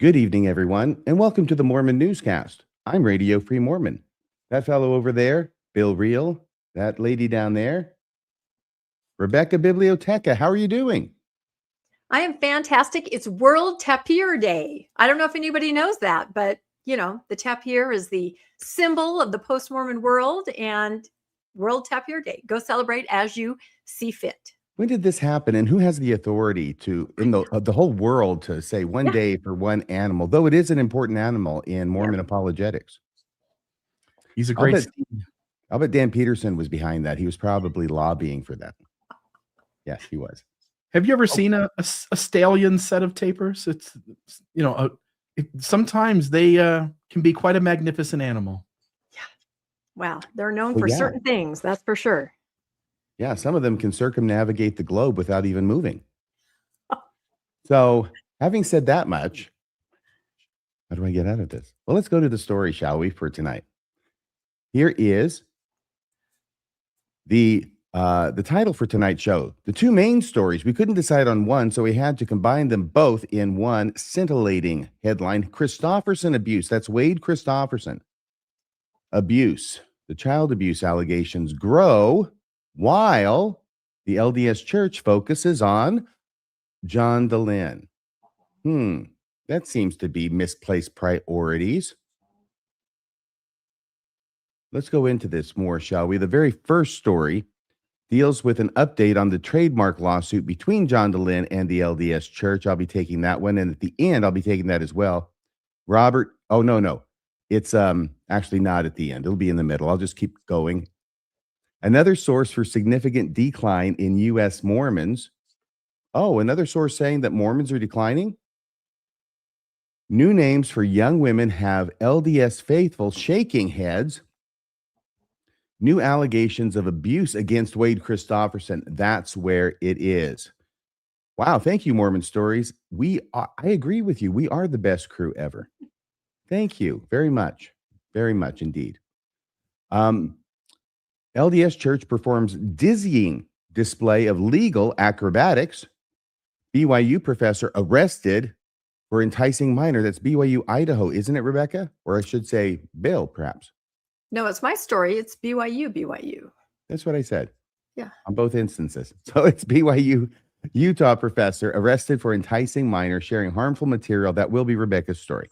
Good evening, everyone, and welcome to the Mormon Newscast. I'm Radio Free Mormon. That fellow over there, Bill Reel, that lady down there, Rebecca Biblioteca. How are you doing? I am fantastic. It's World Tapir Day. I don't know if anybody knows that, but the tapir is the symbol of the post-Mormon world, and World Tapir Day. Go celebrate as you see fit. When did this happen, and who has the authority to, in the whole world, to say one day for one animal, though it is an important animal in Mormon apologetics? He's a great. I'll bet Dan Peterson was behind that. He was probably lobbying for that. Yes, he was. Have you ever seen a stallion set of tapirs? It's sometimes they can be quite a magnificent animal. Yeah. Wow. They're known for certain things. That's for sure. Yeah. Some of them can circumnavigate the globe without even moving. So having said that much, how do I get out of this? Well, let's go to the story, shall we, for tonight. Here is the title for tonight's show. The two main stories. We couldn't decide on one, so we had to combine them both in one scintillating headline. Christofferson abuse. That's Wade Christofferson. Abuse. The child abuse allegations grow while the LDS Church focuses on John Dehlin. That seems to be misplaced priorities. Let's go into this more, shall we? The very first story deals with an update on the trademark lawsuit between John Dehlin and the LDS Church. I'll be taking that one, and at the end, I'll be taking that as well. Robert, oh, no. It's actually not at the end. It'll be in the middle. I'll just keep going. Another source for significant decline in U.S. Mormons. Oh, another source saying that Mormons are declining? New names for young women have LDS faithful shaking heads. New allegations of abuse against Wade Christofferson. That's where it is. Wow. Thank you, Mormon Stories. I agree with you. We are the best crew ever. Thank you very much. Very much indeed. LDS Church performs dizzying display of legal acrobatics. BYU professor arrested for enticing minor. That's BYU, Idaho, isn't it, Rebecca? Or I should say Bill, perhaps. No, it's my story. It's BYU. That's what I said. Yeah. On both instances. So it's BYU, Utah professor arrested for enticing minor sharing harmful material. That will be Rebecca's story.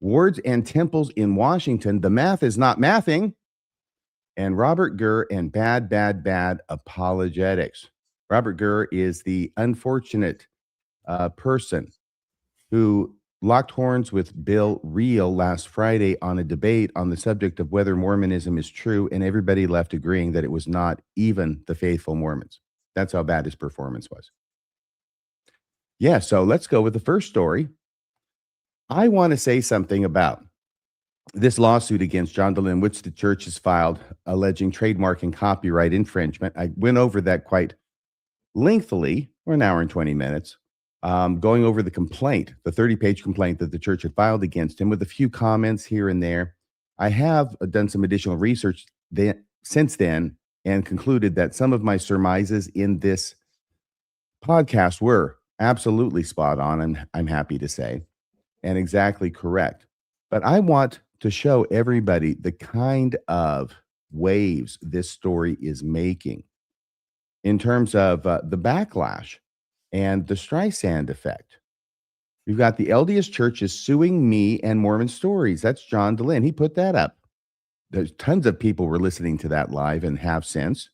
Wards and temples in Washington. The math is not mathing. And Robert Gurr and bad apologetics. Robert Gurr is the unfortunate person who locked horns with Bill Reel last Friday on a debate on the subject of whether Mormonism is true, and everybody left agreeing that it was not, even the faithful Mormons. That's how bad his performance was. Yeah, so let's go with the first story. I want to say something about this lawsuit against John Dehlin, which the church has filed, alleging trademark and copyright infringement. I went over that quite lengthily, or an hour and 20 minutes. Going over the complaint, the 30-page complaint that the church had filed against him with a few comments here and there. I have done some additional research since then and concluded that some of my surmises in this podcast were absolutely spot on, and I'm happy to say, and exactly correct. But I want to show everybody the kind of waves this story is making in terms of the backlash and the Streisand effect. We've got the LDS Church is suing me and Mormon Stories. That's John Dehlin. He put that up. There's tons of people were listening to that live and have since.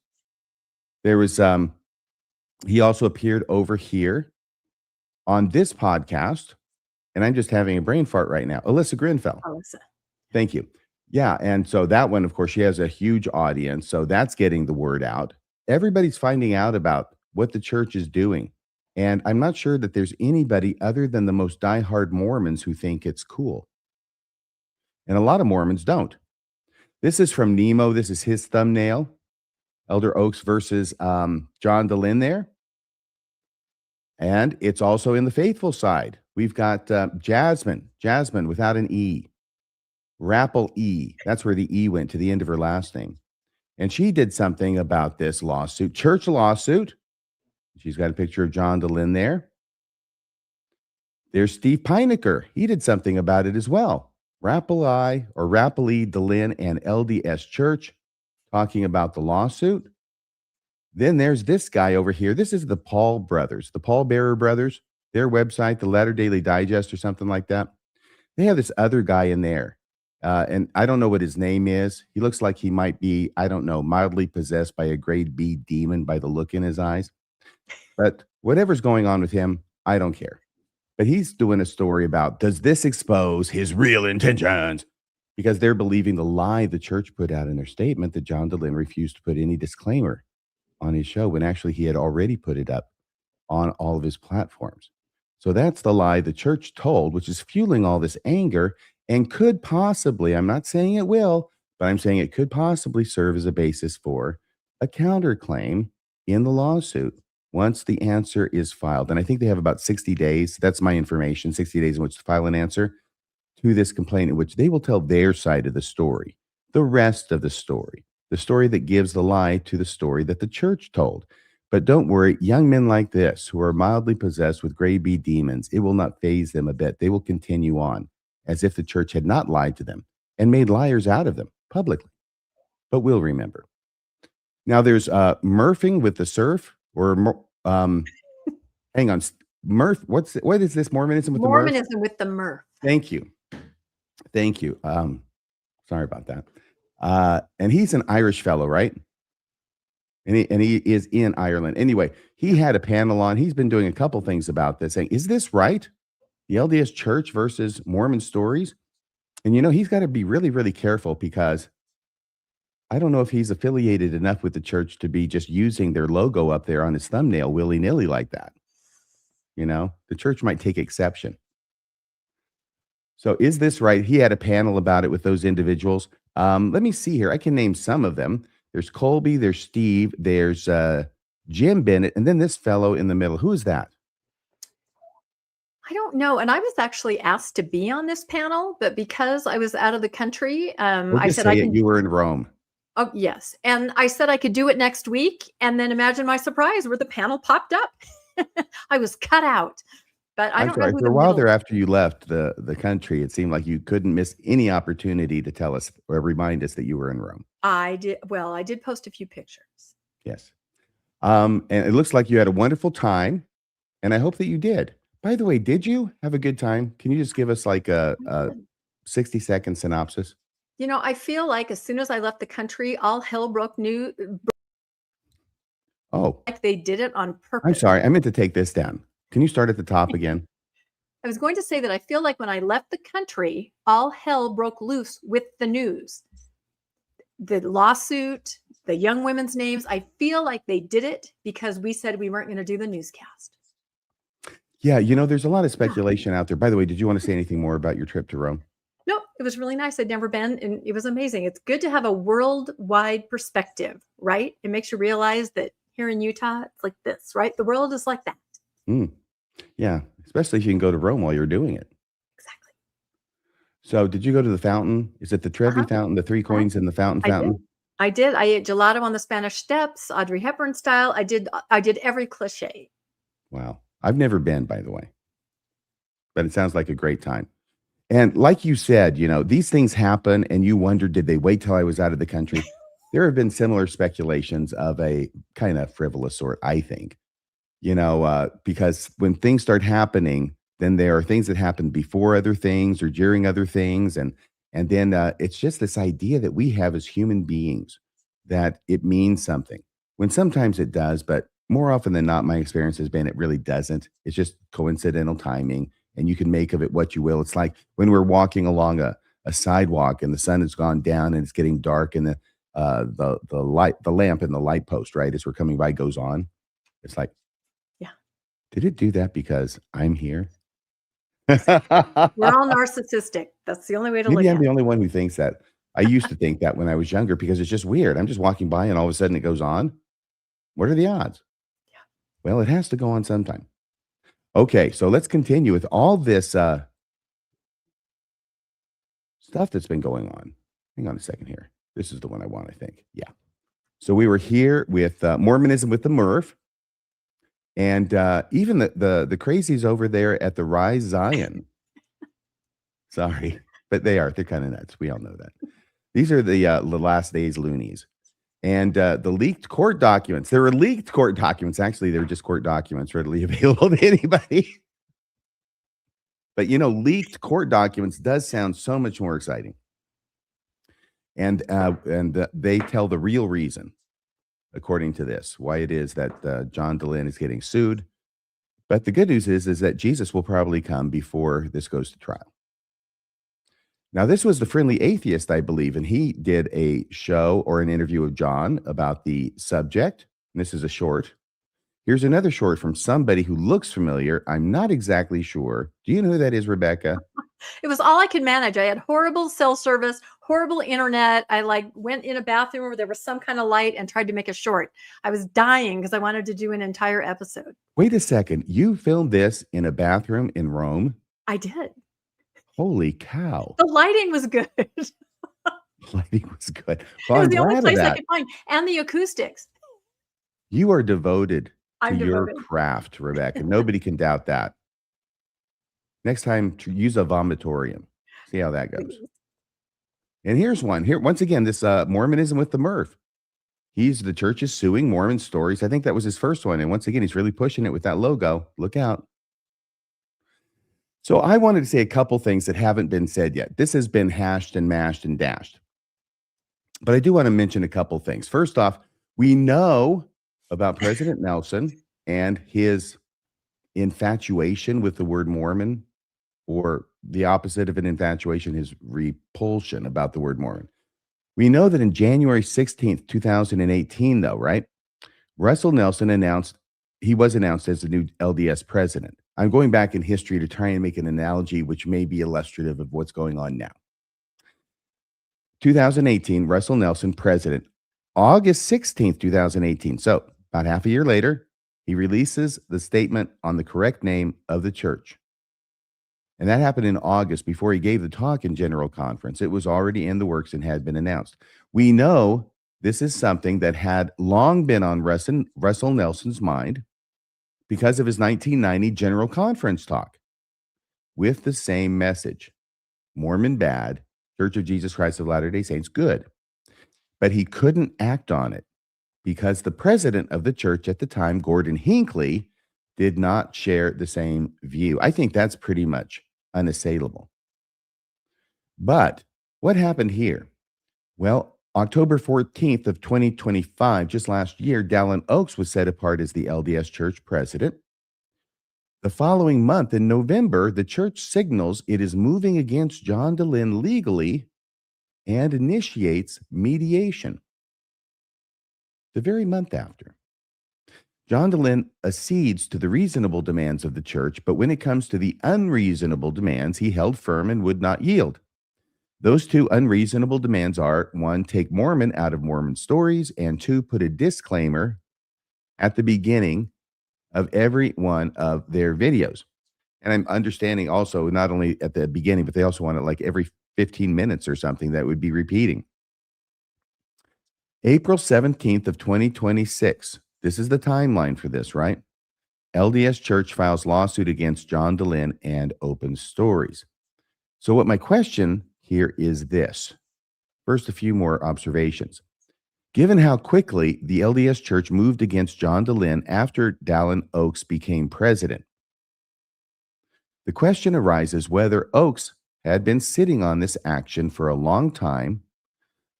There was, he also appeared over here on this podcast, and I'm just having a brain fart right now. Alyssa Grinfell. Alyssa. Thank you. Yeah, and so that one, of course, she has a huge audience, so that's getting the word out. Everybody's finding out about what the church is doing. And I'm not sure that there's anybody other than the most diehard Mormons who think it's cool. And a lot of Mormons don't. This is from Nemo. This is his thumbnail. Elder Oaks versus John Dehlin there. And it's also in the faithful side. We've got Jasmine without an E. Rappel E. That's where the E went to the end of her last name. And she did something about this lawsuit, church lawsuit. She's got a picture of John Dehlin there. There's Steve Pinecker. He did something about it as well. Rapoli Dehlin and LDS Church talking about the lawsuit. Then there's this guy over here. This is the Paul brothers, the Paul Bearer brothers, their website, the Latter Daily Digest or something like that. They have this other guy in there. And I don't know what his name is. He looks like he might be, I don't know, mildly possessed by a grade B demon by the look in his eyes. But whatever's going on with him, I don't care. But he's doing a story about, does this expose his real intentions? Because they're believing the lie the church put out in their statement that John Dehlin refused to put any disclaimer on his show when actually he had already put it up on all of his platforms. So that's the lie the church told, which is fueling all this anger and could possibly, I'm not saying it will, but I'm saying it could possibly serve as a basis for a counterclaim in the lawsuit once the answer is filed. And I think they have about 60 days. That's my information, 60 days in which to file an answer to this complaint, in which they will tell their side of the story, the rest of the story that gives the lie to the story that the church told. But don't worry, young men like this who are mildly possessed with grade B demons, it will not faze them a bit. They will continue on as if the church had not lied to them and made liars out of them publicly. But we'll remember. Now there's Murphing with the surf, or hang on, Murph. What is this? Mormonism with the Murph? Mormonism with the Murph. Thank you. Sorry about that. And he's an Irish fellow, right? And he is in Ireland. Anyway, he had a panel on. He's been doing a couple things about this, saying, is this right? The LDS Church versus Mormon stories. And, he's got to be really, really careful, because I don't know if he's affiliated enough with the church to be just using their logo up there on his thumbnail willy-nilly like that. The church might take exception. So is this right? He had a panel about it with those individuals. Let me see here. I can name some of them. There's Colby, there's Steve, there's Jim Bennett, and then this fellow in the middle. Who is that? I don't know. And I was actually asked to be on this panel, but because I was out of the country, I said you were in Rome. Oh, yes. And I said I could do it next week. And then imagine my surprise where the panel popped up. I was cut out. But I don't know who for a while there, after you left the country, it seemed like you couldn't miss any opportunity to tell us or remind us that you were in Rome. I did. Well, I did post a few pictures. Yes. And it looks like you had a wonderful time. And I hope that you did. By the way, did you have a good time? Can you just give us like a 60-second synopsis? I feel like as soon as I left the country, all hell broke loose. Oh. Like they did it on purpose. I'm sorry. I meant to take this down. Can you start at the top again? I was going to say that I feel like when I left the country, all hell broke loose with the news. The lawsuit, the young women's names, I feel like they did it because we said we weren't going to do the newscast. Yeah, there's a lot of speculation out there. By the way, did you want to say anything more about your trip to Rome? No, it was really nice. I'd never been, and it was amazing. It's good to have a worldwide perspective, right? It makes you realize that here in Utah, it's like this, right? The world is like that. Yeah, especially if you can go to Rome while you're doing it. Exactly. So did you go to the fountain? Is it the Trevi fountain, the 3 coins in the fountain? I did. I ate gelato on the Spanish Steps, Audrey Hepburn style. I did every cliche. Wow. I've never been, by the way. But it sounds like a great time. And like you said, these things happen and you wonder, did they wait till I was out of the country? There have been similar speculations of a kind of frivolous sort, I think. Because when things start happening, then there are things that happen before other things or during other things. And then it's just this idea that we have as human beings that it means something, when sometimes it does, but more often than not, my experience has been it really doesn't. It's just coincidental timing, and you can make of it what you will. It's like when we're walking along a sidewalk and the sun has gone down and it's getting dark, and the lamp in the light post, right, as we're coming by, goes on. It's like, yeah, did it do that because I'm here? We're all narcissistic. That's the only way to look at it. Maybe I'm the only one who thinks that. I used to think that when I was younger, because it's just weird. I'm just walking by and all of a sudden it goes on. What are the odds? Yeah. Well, it has to go on sometime. Okay, so let's continue with all this stuff that's been going on. Hang on a second here. This is the one I want, I think. Yeah. So we were here with Mormonism with the Murph. And even the crazies over there at the Rise Zion. Sorry, but they're kind of nuts. We all know that. These are the last days loonies. And the leaked court documents. There were leaked court documents. Actually, they're just court documents readily available to anybody. But, leaked court documents does sound so much more exciting. And they tell the real reason, according to this, why it is that John Dehlin is getting sued. But the good news is that Jesus will probably come before this goes to trial. Now, this was the Friendly Atheist, I believe, and he did a show or an interview with John about the subject. And this is a short. Here's another short from somebody who looks familiar. I'm not exactly sure. Do you know who that is, Rebecca? It was all I could manage. I had horrible cell service, horrible internet. I went in a bathroom where there was some kind of light and tried to make a short. I was dying because I wanted to do an entire episode. Wait a second. You filmed this in a bathroom in Rome? I did. Holy cow. The lighting was good. Lighting was good. Well, it was the only place I could find. And the acoustics. You are devoted to your devoted. craft, Rebecca. Nobody can doubt that. Next time, use a vomitorium. See how that goes. And here's one. Here, once again, this Mormonism with the Murph. The church is suing Mormon stories. I think that was his first one. And once again, he's really pushing it with that logo. Look out. So I wanted to say a couple things that haven't been said yet. This has been hashed and mashed and dashed. But I do want to mention a couple things. First off, we know about President Nelson and his infatuation with the word Mormon, or the opposite of an infatuation, his repulsion about the word Mormon. We know that in January 16th, 2018, though, right? Russell Nelson was announced as the new LDS president. I'm going back in history to try and make an analogy which may be illustrative of what's going on now. 2018, Russell Nelson, president. August 16th, 2018. So about half a year later, he releases the statement on the correct name of the church. And that happened in August before he gave the talk in General Conference. It was already in the works and had been announced. We know this is something that had long been on Russell Nelson's mind because of his 1990 General Conference talk with the same message. Mormon bad, Church of Jesus Christ of Latter-day Saints good. But he couldn't act on it because the president of the church at the time, Gordon Hinckley, did not share the same view. I think that's pretty much unassailable. But what happened here? Well, October 14th of 2025, just last year, Dallin Oaks was set apart as the LDS Church president. The following month, in November, the church signals it is moving against John Dehlin legally and initiates mediation. The very month after. John Dehlin accedes to the reasonable demands of the church, but when it comes to the unreasonable demands, he held firm and would not yield. Those two unreasonable demands are, one, take Mormon out of Mormon stories, and two, put a disclaimer at the beginning of every one of their videos. And I'm understanding also not only at the beginning, but they also want it like every 15 minutes or something that would be repeating. April 17th of 2026. This is the timeline for this, right? LDS Church files lawsuit against John Dehlin and opens stories. So what my question here is this. First, a few more observations. Given how quickly the LDS Church moved against John Dehlin after Dallin Oaks became president, the question arises whether Oaks had been sitting on this action for a long time,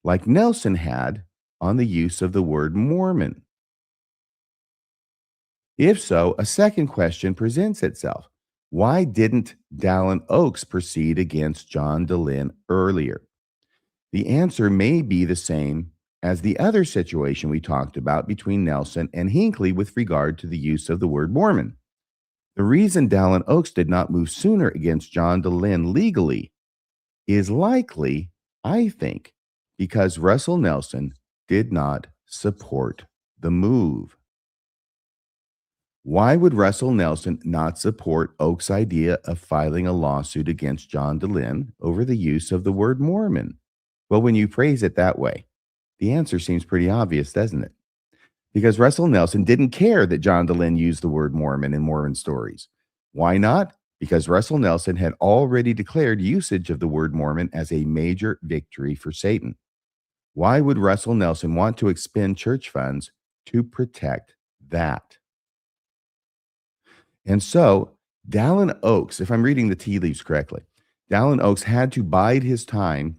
like Nelson had on the use of the word Mormon. If so, a second question presents itself. Why didn't Dallin Oaks proceed against John Dehlin earlier? The answer may be the same as the other situation we talked about between Nelson and Hinckley with regard to the use of the word Mormon. The reason Dallin Oaks did not move sooner against John Dehlin legally is likely, I think, because Russell Nelson did not support the move. Why would Russell Nelson not support Oaks' idea of filing a lawsuit against John Dehlin over the use of the word Mormon? Well, when you phrase it that way, the answer seems pretty obvious, doesn't it? Because Russell Nelson didn't care that John Dehlin used the word Mormon in Mormon stories. Why not? Because Russell Nelson had already declared usage of the word Mormon as a major victory for Satan. Why would Russell Nelson want to expend church funds to protect that? And so Dallin Oaks, if I'm reading the tea leaves correctly, Dallin Oaks had to bide his time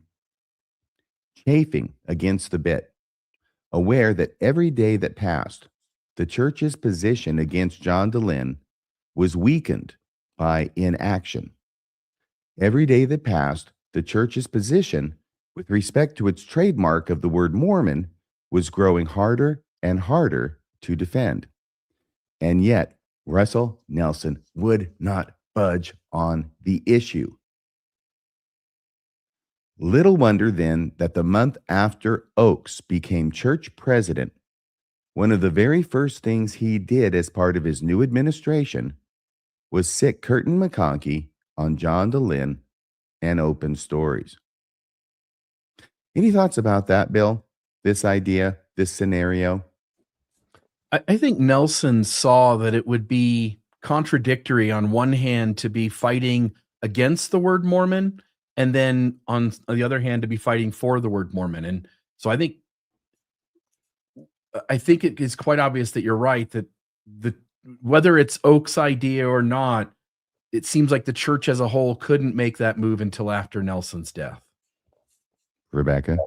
chafing against the bit, aware that every day that passed, the church's position against John Dehlin was weakened by inaction. Every day that passed, the church's position with respect to its trademark of the word Mormon was growing harder and harder to defend. And yet, Russell Nelson would not budge on the issue. Little wonder then that the month after Oaks became church president, one of the very first things he did as part of his new administration was sic Curtin McConkie on John Dehlin and open stories. Any thoughts about that, Bill? This idea, this scenario? I think Nelson saw that it would be contradictory on one hand to be fighting against the word Mormon, and then on the other hand to be fighting for the word Mormon. And so I think it is quite obvious that you're right, that whether it's Oak's idea or not, it seems like the church as a whole couldn't make that move until after Nelson's death. Rebecca?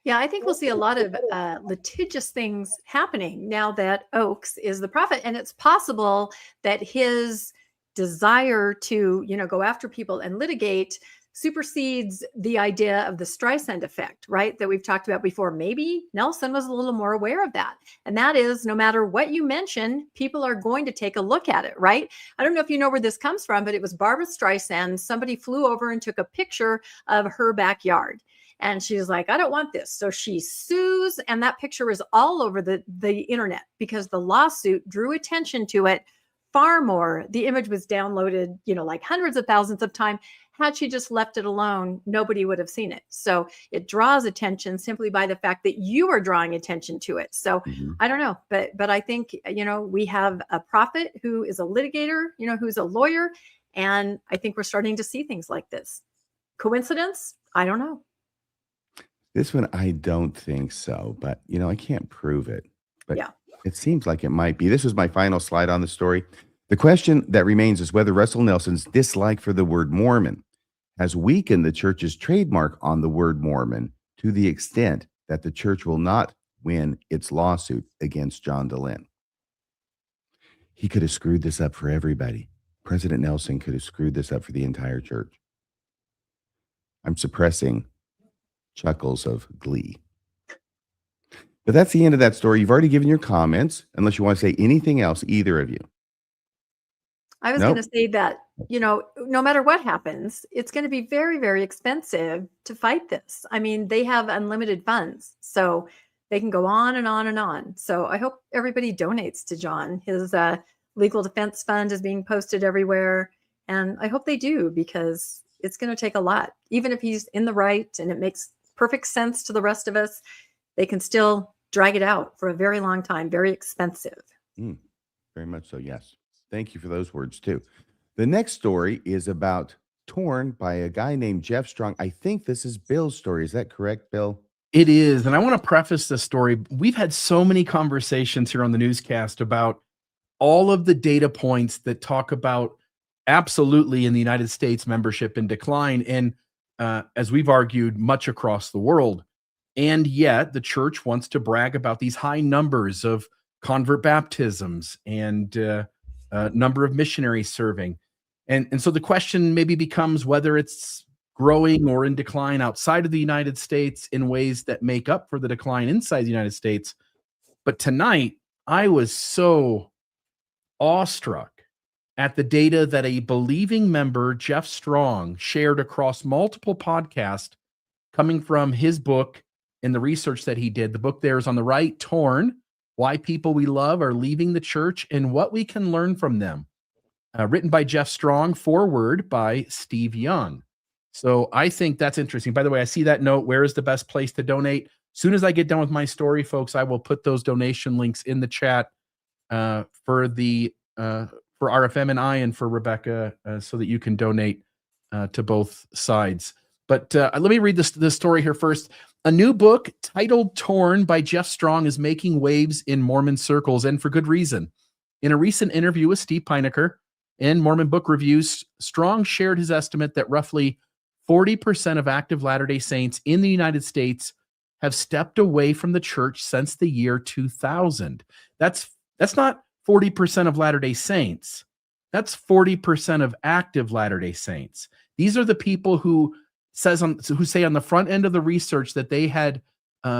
Yeah, I think we'll see a lot of litigious things happening now that Oaks is the prophet. And it's possible that his desire to, go after people and litigate supersedes the idea of the Streisand effect, right? That we've talked about before. Maybe Nelson was a little more aware of that. And that is, no matter what you mention, people are going to take a look at it, right? I don't know if you know where this comes from, but it was Barbara Streisand. Somebody flew over and took a picture of her backyard. And she was like, I don't want this. So she sues. And that picture is all over the internet because the lawsuit drew attention to it far more. The image was downloaded, like hundreds of thousands of times. Had she just left it alone, nobody would have seen it. So it draws attention simply by the fact that you are drawing attention to it. So I don't know, but I think, we have a prophet who is a litigator, who's a lawyer. And I think we're starting to see things like this. Coincidence? I don't know. This one, I don't think so, but I can't prove it. But yeah, it seems like it might be. This was my final slide on the story. The question that remains is whether Russell Nelson's dislike for the word Mormon has weakened the church's trademark on the word Mormon to the extent that the church will not win its lawsuit against John Dehlin. He could have screwed this up for everybody. President Nelson could have screwed this up for the entire church. I'm suppressing chuckles of glee. But that's the end of that story. You've already given your comments, unless you want to say anything else, either of you. I was going to say that, no matter what happens, it's going to be very, very expensive to fight this. I mean, they have unlimited funds, so they can go on and on and on. So I hope everybody donates to John. His legal defense fund is being posted everywhere. And I hope they do, because it's going to take a lot. Even if he's in the right and it makes perfect sense to the rest of us, they can still drag it out for a very long time. Very expensive. Very much so, yes. Thank you for those words, too. The next story is about Torn by a guy named Jeff Strong. I think this is Bill's story. Is that correct, Bill? It is. And I want to preface this story. We've had so many conversations here on the newscast about all of the data points that talk about absolutely in the United States membership in decline. And as we've argued, much across the world. And yet the church wants to brag about these high numbers of convert baptisms and number of missionaries serving. And so the question maybe becomes whether it's growing or in decline outside of the United States in ways that make up for the decline inside the United States. But tonight, I was so awestruck at the data that a believing member, Jeff Strong, shared across multiple podcasts coming from his book and the research that he did. The book there is on the right, Torn: Why People We Love Are Leaving the Church and What We Can Learn from Them. Written by Jeff Strong, foreword by Steve Young. So I think that's interesting. By the way, I see that note. Where is the best place to donate? Soon as I get done with my story, folks, I will put those donation links in the chat for RFM and I and for Rebecca so that you can donate to both sides. But let me read this story here first. A new book titled Torn by Jeff Strong is making waves in Mormon circles, and for good reason. In a recent interview with Steve Pinecker in Mormon Book Reviews, Strong shared his estimate that roughly 40% of active Latter-day Saints in the United States have stepped away from the church since the year 2000. That's not 40% of Latter-day Saints. That's 40% of active Latter-day Saints. These are the people who say on the front end of the research that they had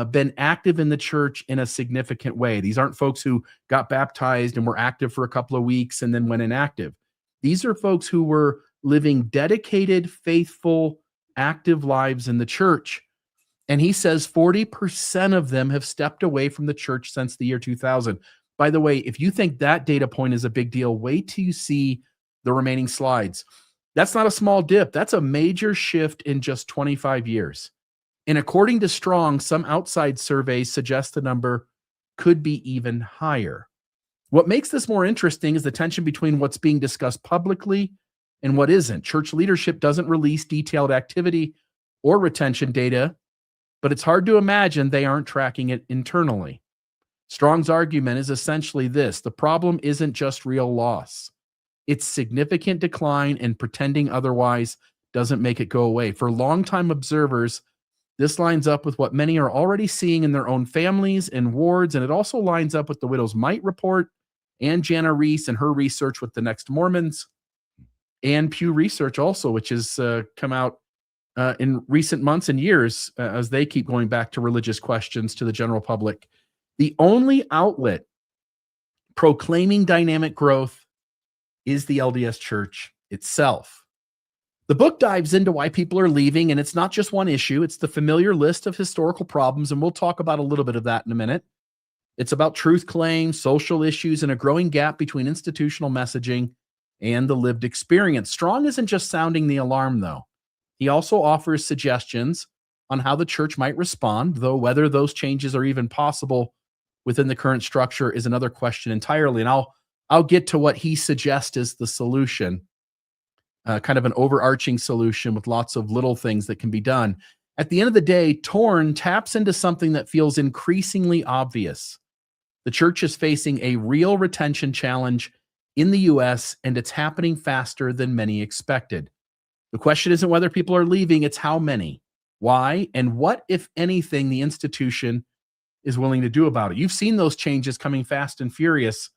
been active in the church in a significant way. These aren't folks who got baptized and were active for a couple of weeks and then went inactive. These are folks who were living dedicated, faithful, active lives in the church. And he says 40% of them have stepped away from the church since the year 2000. By the way, if you think that data point is a big deal, wait till you see the remaining slides. That's not a small dip. That's a major shift in just 25 years. And according to Strong, some outside surveys suggest the number could be even higher. What makes this more interesting is the tension between what's being discussed publicly and what isn't. Church leadership doesn't release detailed activity or retention data, but it's hard to imagine they aren't tracking it internally. Strong's argument is essentially this: the problem isn't just real loss. It's significant decline, and pretending otherwise doesn't make it go away. For longtime observers, this lines up with what many are already seeing in their own families and wards, and it also lines up with the Widow's Mite report and Jana Reese and her research with the Next Mormons, and Pew Research also, which has come out in recent months and years as they keep going back to religious questions to the general public. The only outlet proclaiming dynamic growth is the LDS Church itself. The book dives into why people are leaving, and it's not just one issue. It's the familiar list of historical problems, and we'll talk about a little bit of that in a minute. It's about truth claims, social issues, and a growing gap between institutional messaging and the lived experience. Strong isn't just sounding the alarm, though. He also offers suggestions on how the church might respond, though whether those changes are even possible within the current structure is another question entirely. And I'll get to what he suggests is the solution, kind of an overarching solution with lots of little things that can be done. At the end of the day, Torn taps into something that feels increasingly obvious. The church is facing a real retention challenge in the U.S., and it's happening faster than many expected. The question isn't whether people are leaving, it's how many, why, and what, if anything, the institution is willing to do about it. You've seen those changes coming fast and furious.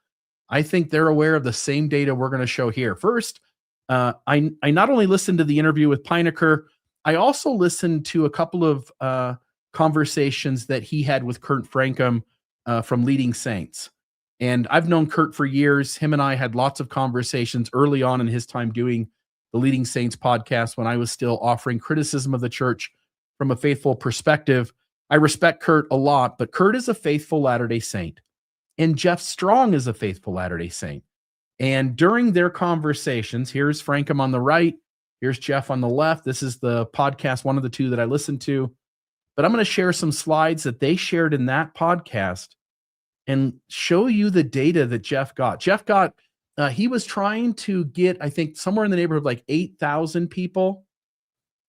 I think they're aware of the same data we're going to show here. First, I not only listened to the interview with Pinecker, I also listened to a couple of conversations that he had with Kurt Frankum from Leading Saints. And I've known Kurt for years. Him and I had lots of conversations early on in his time doing the Leading Saints podcast when I was still offering criticism of the church from a faithful perspective. I respect Kurt a lot, but Kurt is a faithful Latter-day Saint. And Jeff Strong is a faithful Latter-day Saint. And during their conversations, here's Frankum on the right, here's Jeff on the left. This is the podcast, one of the two that I listened to. But I'm going to share some slides that they shared in that podcast and show you the data that Jeff got. He was trying to get, I think, somewhere in the neighborhood of like 8,000 people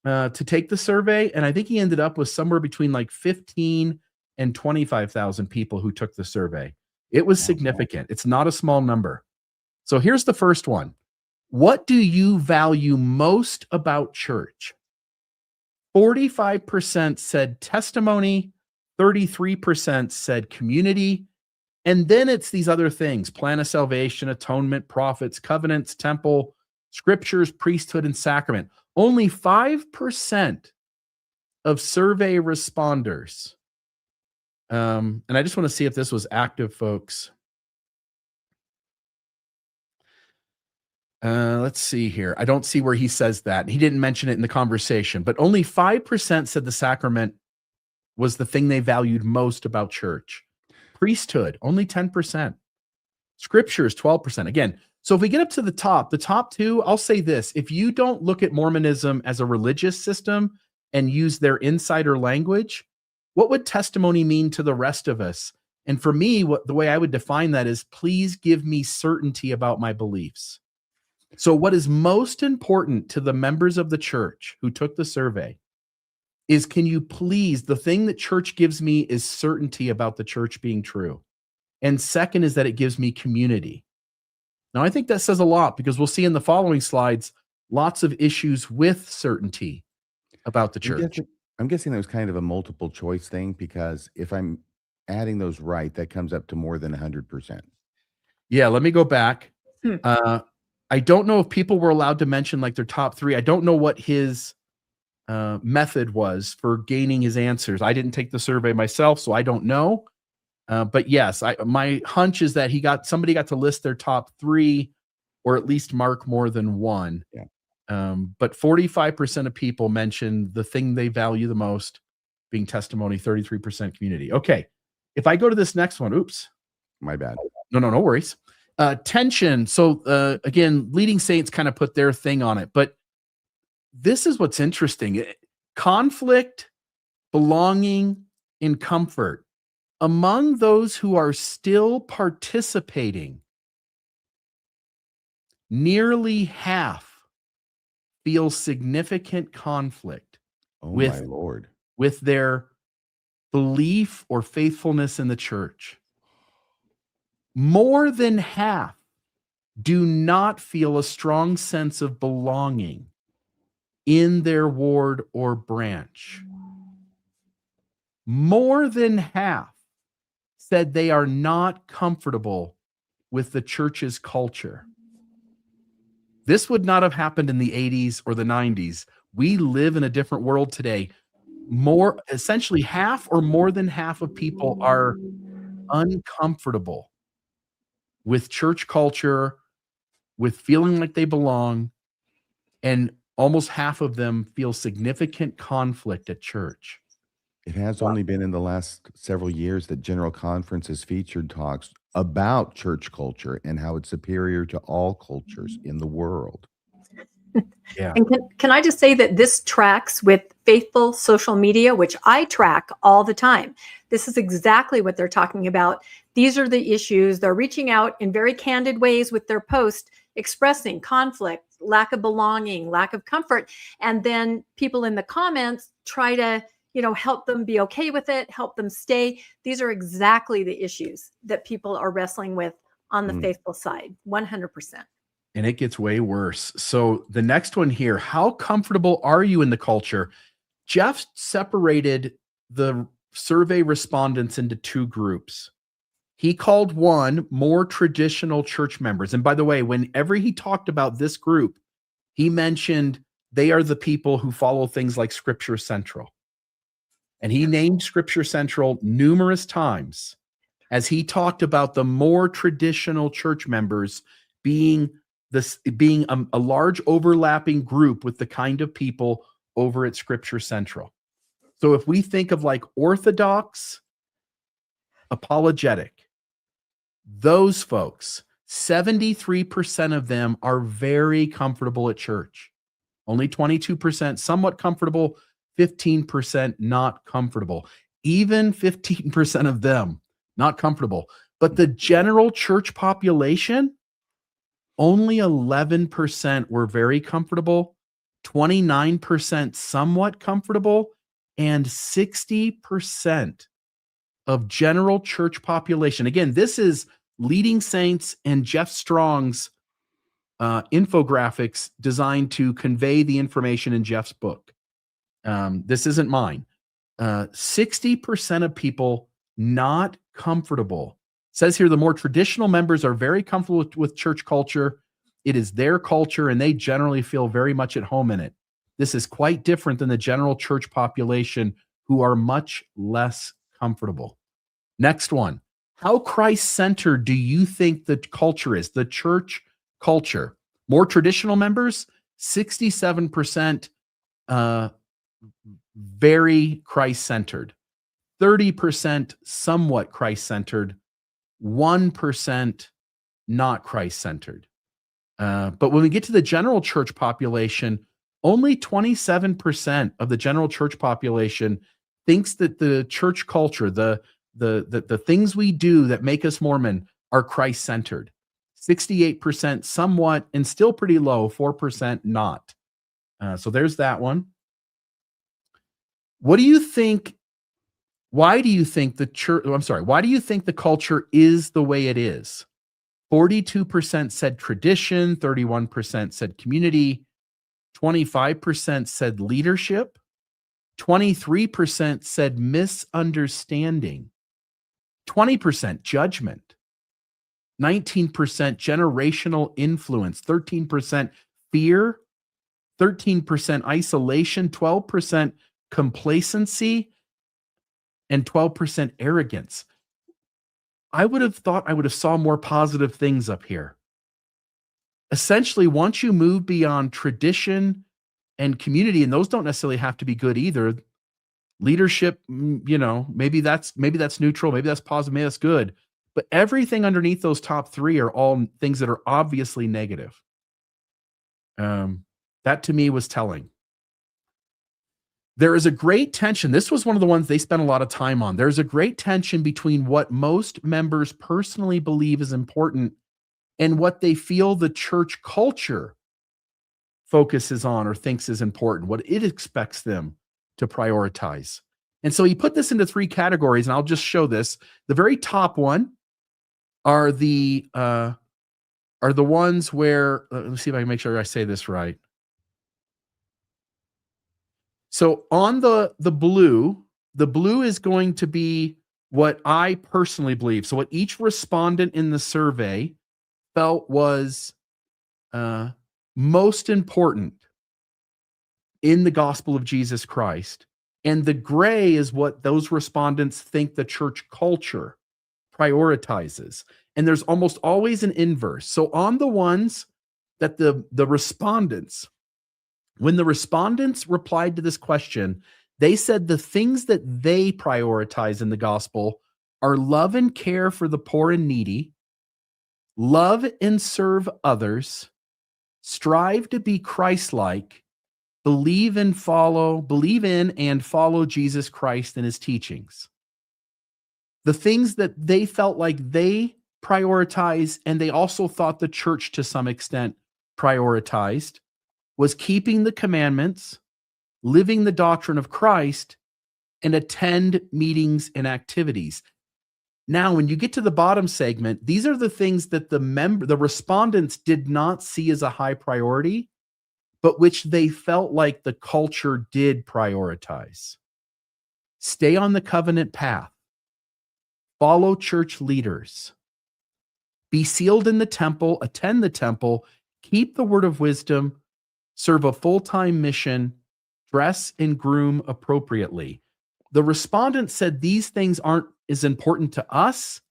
to take the survey. And I think he ended up with somewhere between like 15 and 25,000 people who took the survey. It was significant. It's not a small number. So here's the first one. What do you value most about church? 45% said testimony, 33% said community, and then it's these other things: plan of salvation, atonement, prophets, covenants, temple, scriptures, priesthood, and sacrament. Only 5% of survey responders. And I just want to see if this was active, folks. Let's see here. I don't see where he says that. He didn't mention it in the conversation, but only 5% said the sacrament was the thing they valued most about church. Priesthood, only 10%. Scriptures, 12%. Again, so if we get up to the top two, I'll say this: if you don't look at Mormonism as a religious system and use their insider language, What would testimony mean to the rest of us? And for me, the way I would define that is, please give me certainty about my beliefs. So what is most important to the members of the church who took the survey is, can you please, the thing that church gives me is certainty about the church being true. And second is that it gives me community. Now, I think that says a lot, because we'll see in the following slides lots of issues with certainty about the church. I'm guessing that was kind of a multiple choice thing, because if I'm adding those right, that comes up to more than 100%. Yeah, let me go back. I don't know if people were allowed to mention like their top three. I don't know what his method was for gaining his answers. I didn't take the survey myself, so I don't know. But yes, my hunch is that somebody got to list their top three, or at least mark more than one. Yeah. But 45% of people mentioned the thing they value the most being testimony, 33% community. Okay. If I go to this next one, oops. My bad. No worries. Tension. So again, leading saints kind of put their thing on it, but this is what's interesting. Conflict, belonging, and comfort. Among those who are still participating, nearly half feel significant conflict My Lord. with their belief or faithfulness in the church. More than half do not feel a strong sense of belonging in their ward or branch. More than half said they are not comfortable with the church's culture. This would not have happened in the 80s or the 90s. We live in a different world today. Essentially half or more than half of people are uncomfortable with church culture, with feeling like they belong, and almost half of them feel significant conflict at church. It has only been in the last several years that General Conference has featured talks about church culture and how it's superior to all cultures in the world. Yeah. And can I just say that this tracks with Faithful social media, which I track all the time. This is exactly what they're talking about. These are the issues. They're reaching out in very candid ways with their post, expressing conflict, lack of belonging, lack of comfort. And then people in the comments try to, help them be okay with it, help them stay. These are exactly the issues that people are wrestling with on the faithful side, 100%. And it gets way worse. So the next one here, how comfortable are you in the culture? Jeff separated the survey respondents into two groups. He called one more traditional church members. And by the way, whenever he talked about this group, he mentioned they are the people who follow things like Scripture Central. And he named Scripture Central numerous times as he talked about the more traditional church members being a large overlapping group with the kind of people over at Scripture Central. So if we think of like Orthodox, apologetic, those folks, 73% of them are very comfortable at church. Only 22% somewhat comfortable, 15% not comfortable. Even 15% of them not comfortable. But the general church population, only 11% were very comfortable, 29% somewhat comfortable, and 60% of general church population. Again, this is Leading Saints and Jeff Strong's infographics designed to convey the information in Jeff's book. This isn't mine. 60% of people not comfortable. Says here the more traditional members are very comfortable with church culture. It is their culture, and they generally feel very much at home in it. This is quite different than the general church population, who are much less comfortable. Next one. How Christ-centered do you think the culture is? The church culture. More traditional members, 67% very Christ-centered. 30% somewhat Christ-centered. 1% not Christ-centered. But when we get to the general church population, only 27% of the general church population thinks that the church culture, the things we do that make us Mormon are Christ-centered. 68% somewhat, and still pretty low, 4% not. So there's that one. What do you think? Why do you think the church? I'm sorry. Why do you think the culture is the way it is? 42% said tradition, 31% said community, 25% said leadership, 23% said misunderstanding, 20% judgment, 19% generational influence, 13% fear, 13% isolation, 12% complacency, and 12% arrogance. I would have thought I would have saw more positive things up here. Essentially, once you move beyond tradition and community, and those don't necessarily have to be good either. Leadership, maybe that's neutral, maybe that's positive, maybe that's good. But everything underneath those top three are all things that are obviously negative. That to me was telling. There is a great tension. This was one of the ones they spent a lot of time on. There's a great tension between what most members personally believe is important and what they feel the church culture focuses on or thinks is important, what it expects them to prioritize. And so he put this into three categories, and I'll just show this. The very top one are the ones where, let me see if I can make sure I say this right. So on the blue is going to be what I personally believe. So what each respondent in the survey felt was most important in the gospel of Jesus Christ. And the gray is what those respondents think the church culture prioritizes. And there's almost always an inverse. So on the ones that the respondents, when the respondents replied to this question, they said the things that they prioritize in the gospel are love and care for the poor and needy, love and serve others, strive to be Christ-like, believe in and follow Jesus Christ and his teachings. The things that they felt like they prioritize, and they also thought the church to some extent prioritized, was keeping the commandments, living the doctrine of Christ, and attend meetings and activities. Now, when you get to the bottom segment, these are the things that the respondents did not see as a high priority, but which they felt like the culture did prioritize. Stay on the covenant path. Follow church leaders. Be sealed in the temple, attend the temple, keep the word of wisdom, serve a full-time mission, dress and groom appropriately. The respondent said these things aren't as important to us,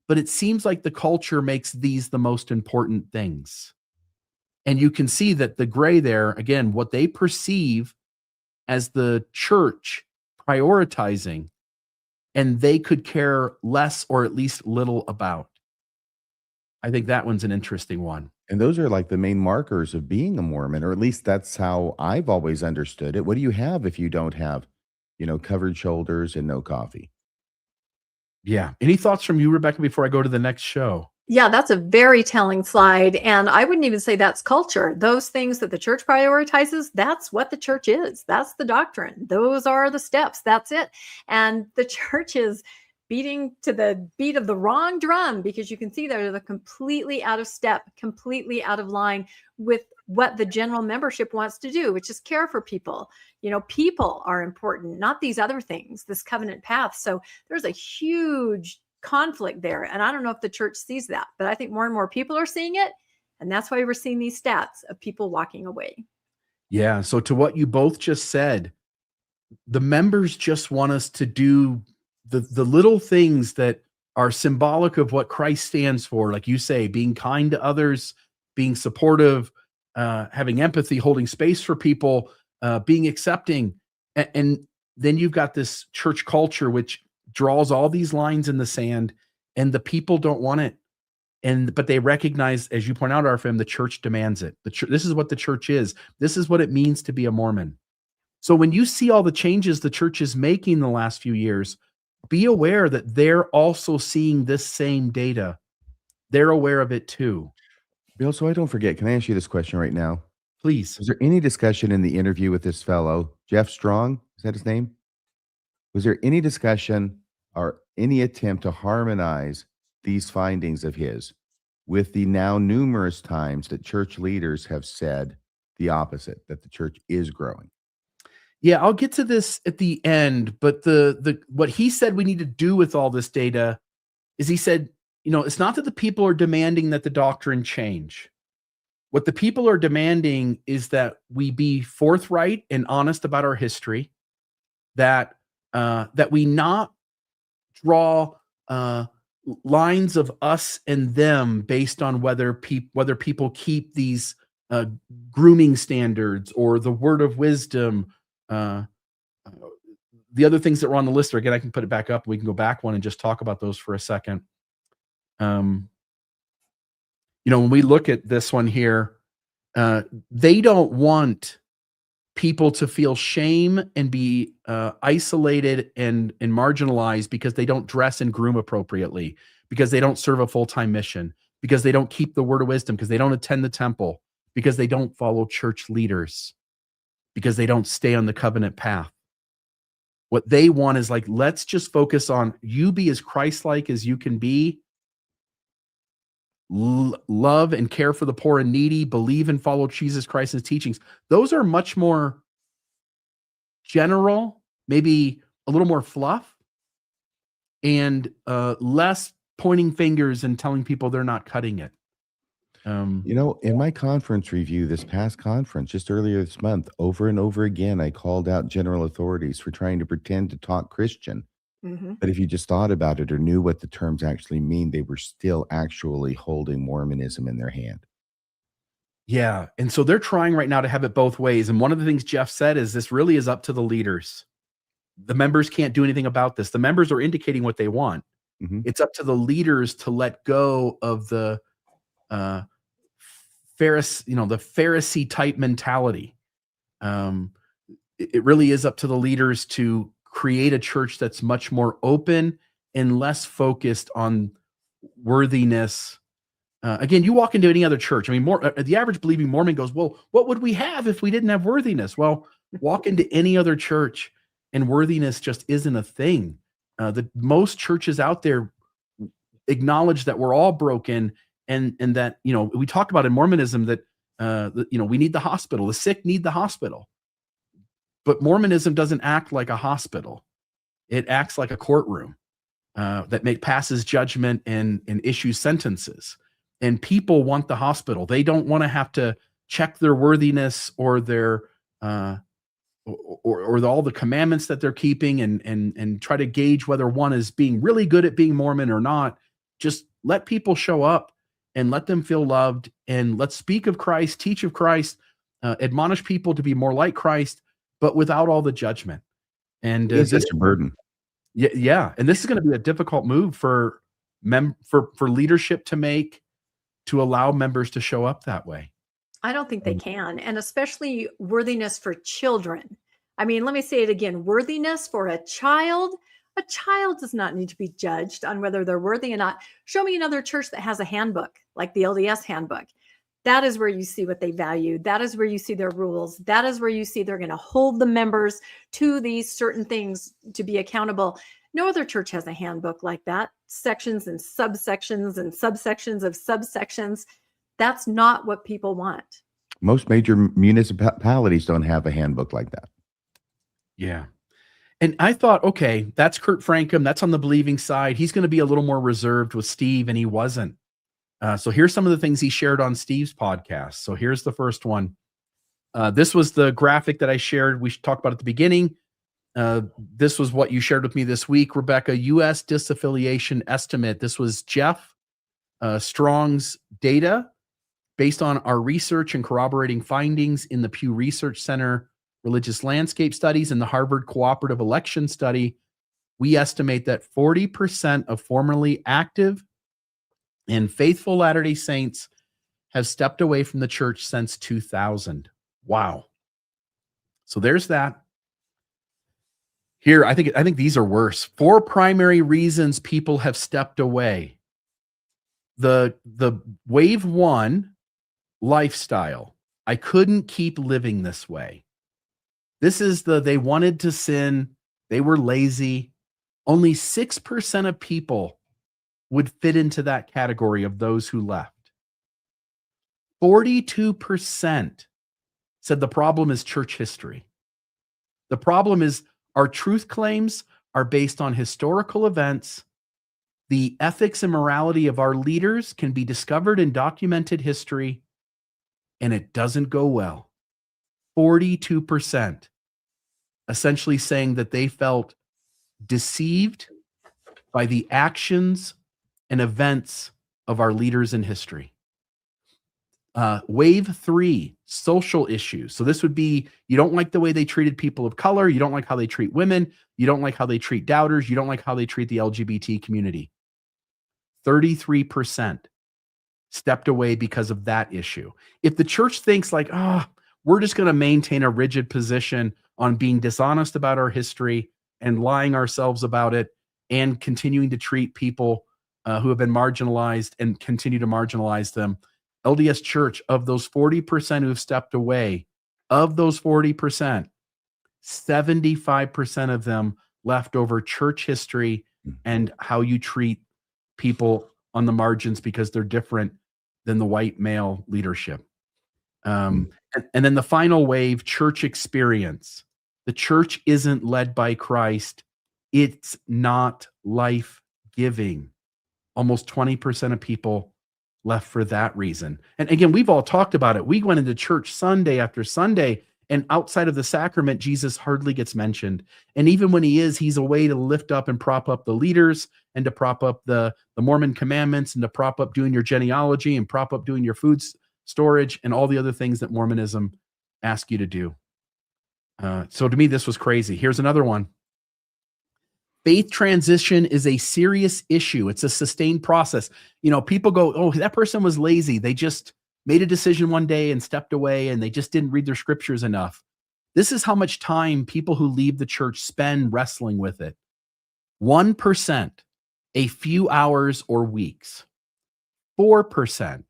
but it seems like the culture makes these the most important things. And you can see that the gray there, again, what they perceive as the church prioritizing, and they could care less or at least little about. I think that one's an interesting one. And those are like the main markers of being a Mormon, or at least that's how I've always understood it. What do you have if you don't have, covered shoulders and no coffee? Yeah. Any thoughts from you, Rebecca, before I go to the next show? Yeah, that's a very telling slide. And I wouldn't even say that's culture. Those things that the church prioritizes, that's what the church is. That's the doctrine. Those are the steps. That's it. And the church is beating to the beat of the wrong drum, because you can see they're completely out of step, completely out of line with what the general membership wants to do, which is care for people. People are important, not these other things, this covenant path. So there's a huge conflict there. And I don't know if the church sees that, but I think more and more people are seeing it. And that's why we're seeing these stats of people walking away. Yeah. So to what you both just said, the members just want us to do the little things that are symbolic of what Christ stands for. Like you say, being kind to others, being supportive, having empathy, holding space for people, being accepting. And then you've got this church culture, which draws all these lines in the sand, and the people don't want it. But they recognize, as you point out, RFM, the church demands it. This is what the church is. This is what it means to be a Mormon. So when you see all the changes the church is making the last few years, be aware that they're also seeing this same data. They're aware of it too. Bill, so I don't forget, can I ask you this question right now? Please. Was there any discussion in the interview with this fellow, Jeff Strong? Is that his name? Was there any discussion or any attempt to harmonize these findings of his with the now numerous times that church leaders have said the opposite, that the church is growing? Yeah, I'll get to this at the end, but the what he said we need to do with all this data is he said, it's not that the people are demanding that the doctrine change. What the people are demanding is that we be forthright and honest about our history, that we not draw lines of us and them based on whether people keep these grooming standards or the word of wisdom. The other things that were on the list, again, I can put it back up. We can go back one and just talk about those for a second. When we look at this one here, they don't want people to feel shame and be isolated and marginalized because they don't dress and groom appropriately, because they don't serve a full-time mission, because they don't keep the word of wisdom, because they don't attend the temple, because they don't follow church leaders, because they don't stay on the covenant path. What they want is let's just focus on you be as Christ-like as you can be, love and care for the poor and needy, believe and follow Jesus Christ's teachings. Those are much more general, maybe a little more fluff, and less pointing fingers and telling people they're not cutting it. In my conference review, this past conference, just earlier this month, over and over again, I called out general authorities for trying to pretend to talk Christian. But if you just thought about it or knew what the terms actually mean, they were still actually holding Mormonism in their hand. Yeah. And so they're trying right now to have it both ways. And one of the things Jeff said is this really is up to the leaders. The members can't do anything about this. The members are indicating what they want. It's up to the leaders to let go of the Pharisee type mentality. It really is up to the leaders to create a church that's much more open and less focused on worthiness. Again, you walk into any other church. I mean, the average believing Mormon goes, well, what would we have if we didn't have worthiness? Well, walk into any other church and worthiness just isn't a thing. The most churches out there acknowledge that we're all broken, and that, we talk about in Mormonism that, we need the hospital. The sick need the hospital. But Mormonism doesn't act like a hospital. It acts like a courtroom that passes judgment and issues sentences. And people want the hospital. They don't want to have to check their worthiness or their or all the commandments that they're keeping and try to gauge whether one is being really good at being Mormon or not. Just let people show up and let them feel loved, and let's speak of Christ, teach of Christ, admonish people to be more like Christ, but without all the judgment. And this is a burden. Yeah. And this is going to be a difficult move for leadership to make, to allow members to show up that way. I don't think they can. And especially worthiness for children. I mean, let me say it again. Worthiness for a child does not need to be judged on whether they're worthy or not. Show me another church that has a handbook like the LDS handbook. That is where you see what they value. That is where you see their rules. That is where you see they're going to hold the members to these certain things to be accountable. No other church has a handbook like that. Sections and subsections of subsections. That's not what people want. Most major municipalities don't have a handbook like that. Yeah. And I thought, okay, that's Kurt Frankum. That's on the believing side. He's going to be a little more reserved with Steve, and he wasn't. So here's some of the things he shared on Steve's podcast. So here's the first one. This was the graphic that I shared. We should talk about at the beginning. This was what you shared with me this week, Rebecca. U.S. disaffiliation estimate. This was Jeff Strong's data based on our research and corroborating findings in the Pew Research Center Religious Landscape Studies and the Harvard Cooperative Election Study. We estimate that 40% of formerly active and faithful Latter-day Saints have stepped away from the church since 2000. Wow. So there's that. Here, I think these are worse. 4 primary reasons people have stepped away. The wave 1, lifestyle. I couldn't keep living this way. This is they wanted to sin. They were lazy. Only 6% of people would fit into that category of those who left. 42% said the problem is church history. The problem is our truth claims are based on historical events. The ethics and morality of our leaders can be discovered in documented history, and it doesn't go well. 42% essentially saying that they felt deceived by the actions and events of our leaders in history. Wave 3, social issues. So this would be, you don't like the way they treated people of color. You don't like how they treat women. You don't like how they treat doubters. You don't like how they treat the LGBT community. 33% stepped away because of that issue. If the church thinks like, we're just going to maintain a rigid position on being dishonest about our history and lying ourselves about it and continuing to treat people who have been marginalized and continue to marginalize them, LDS Church, of those 40% who've stepped away, of those 40%, 75% of them left over church history and how you treat people on the margins because they're different than the white male leadership. And then the final wave, church experience. The church isn't led by Christ. It's not life-giving. Almost 20% of people left for that reason. And again, we've all talked about it. We went into church Sunday after Sunday, and outside of the sacrament, Jesus hardly gets mentioned. And even when he is, he's a way to lift up and prop up the leaders and to prop up the Mormon commandments and to prop up doing your genealogy and prop up doing your food storage and all the other things that Mormonism asks you to do. So to me, this was crazy. Here's another one. Faith transition is a serious issue. It's a sustained process. People go, oh, that person was lazy. They just made a decision one day and stepped away, and they just didn't read their scriptures enough. This is how much time people who leave the church spend wrestling with it. 1%, a few hours or weeks. 4%,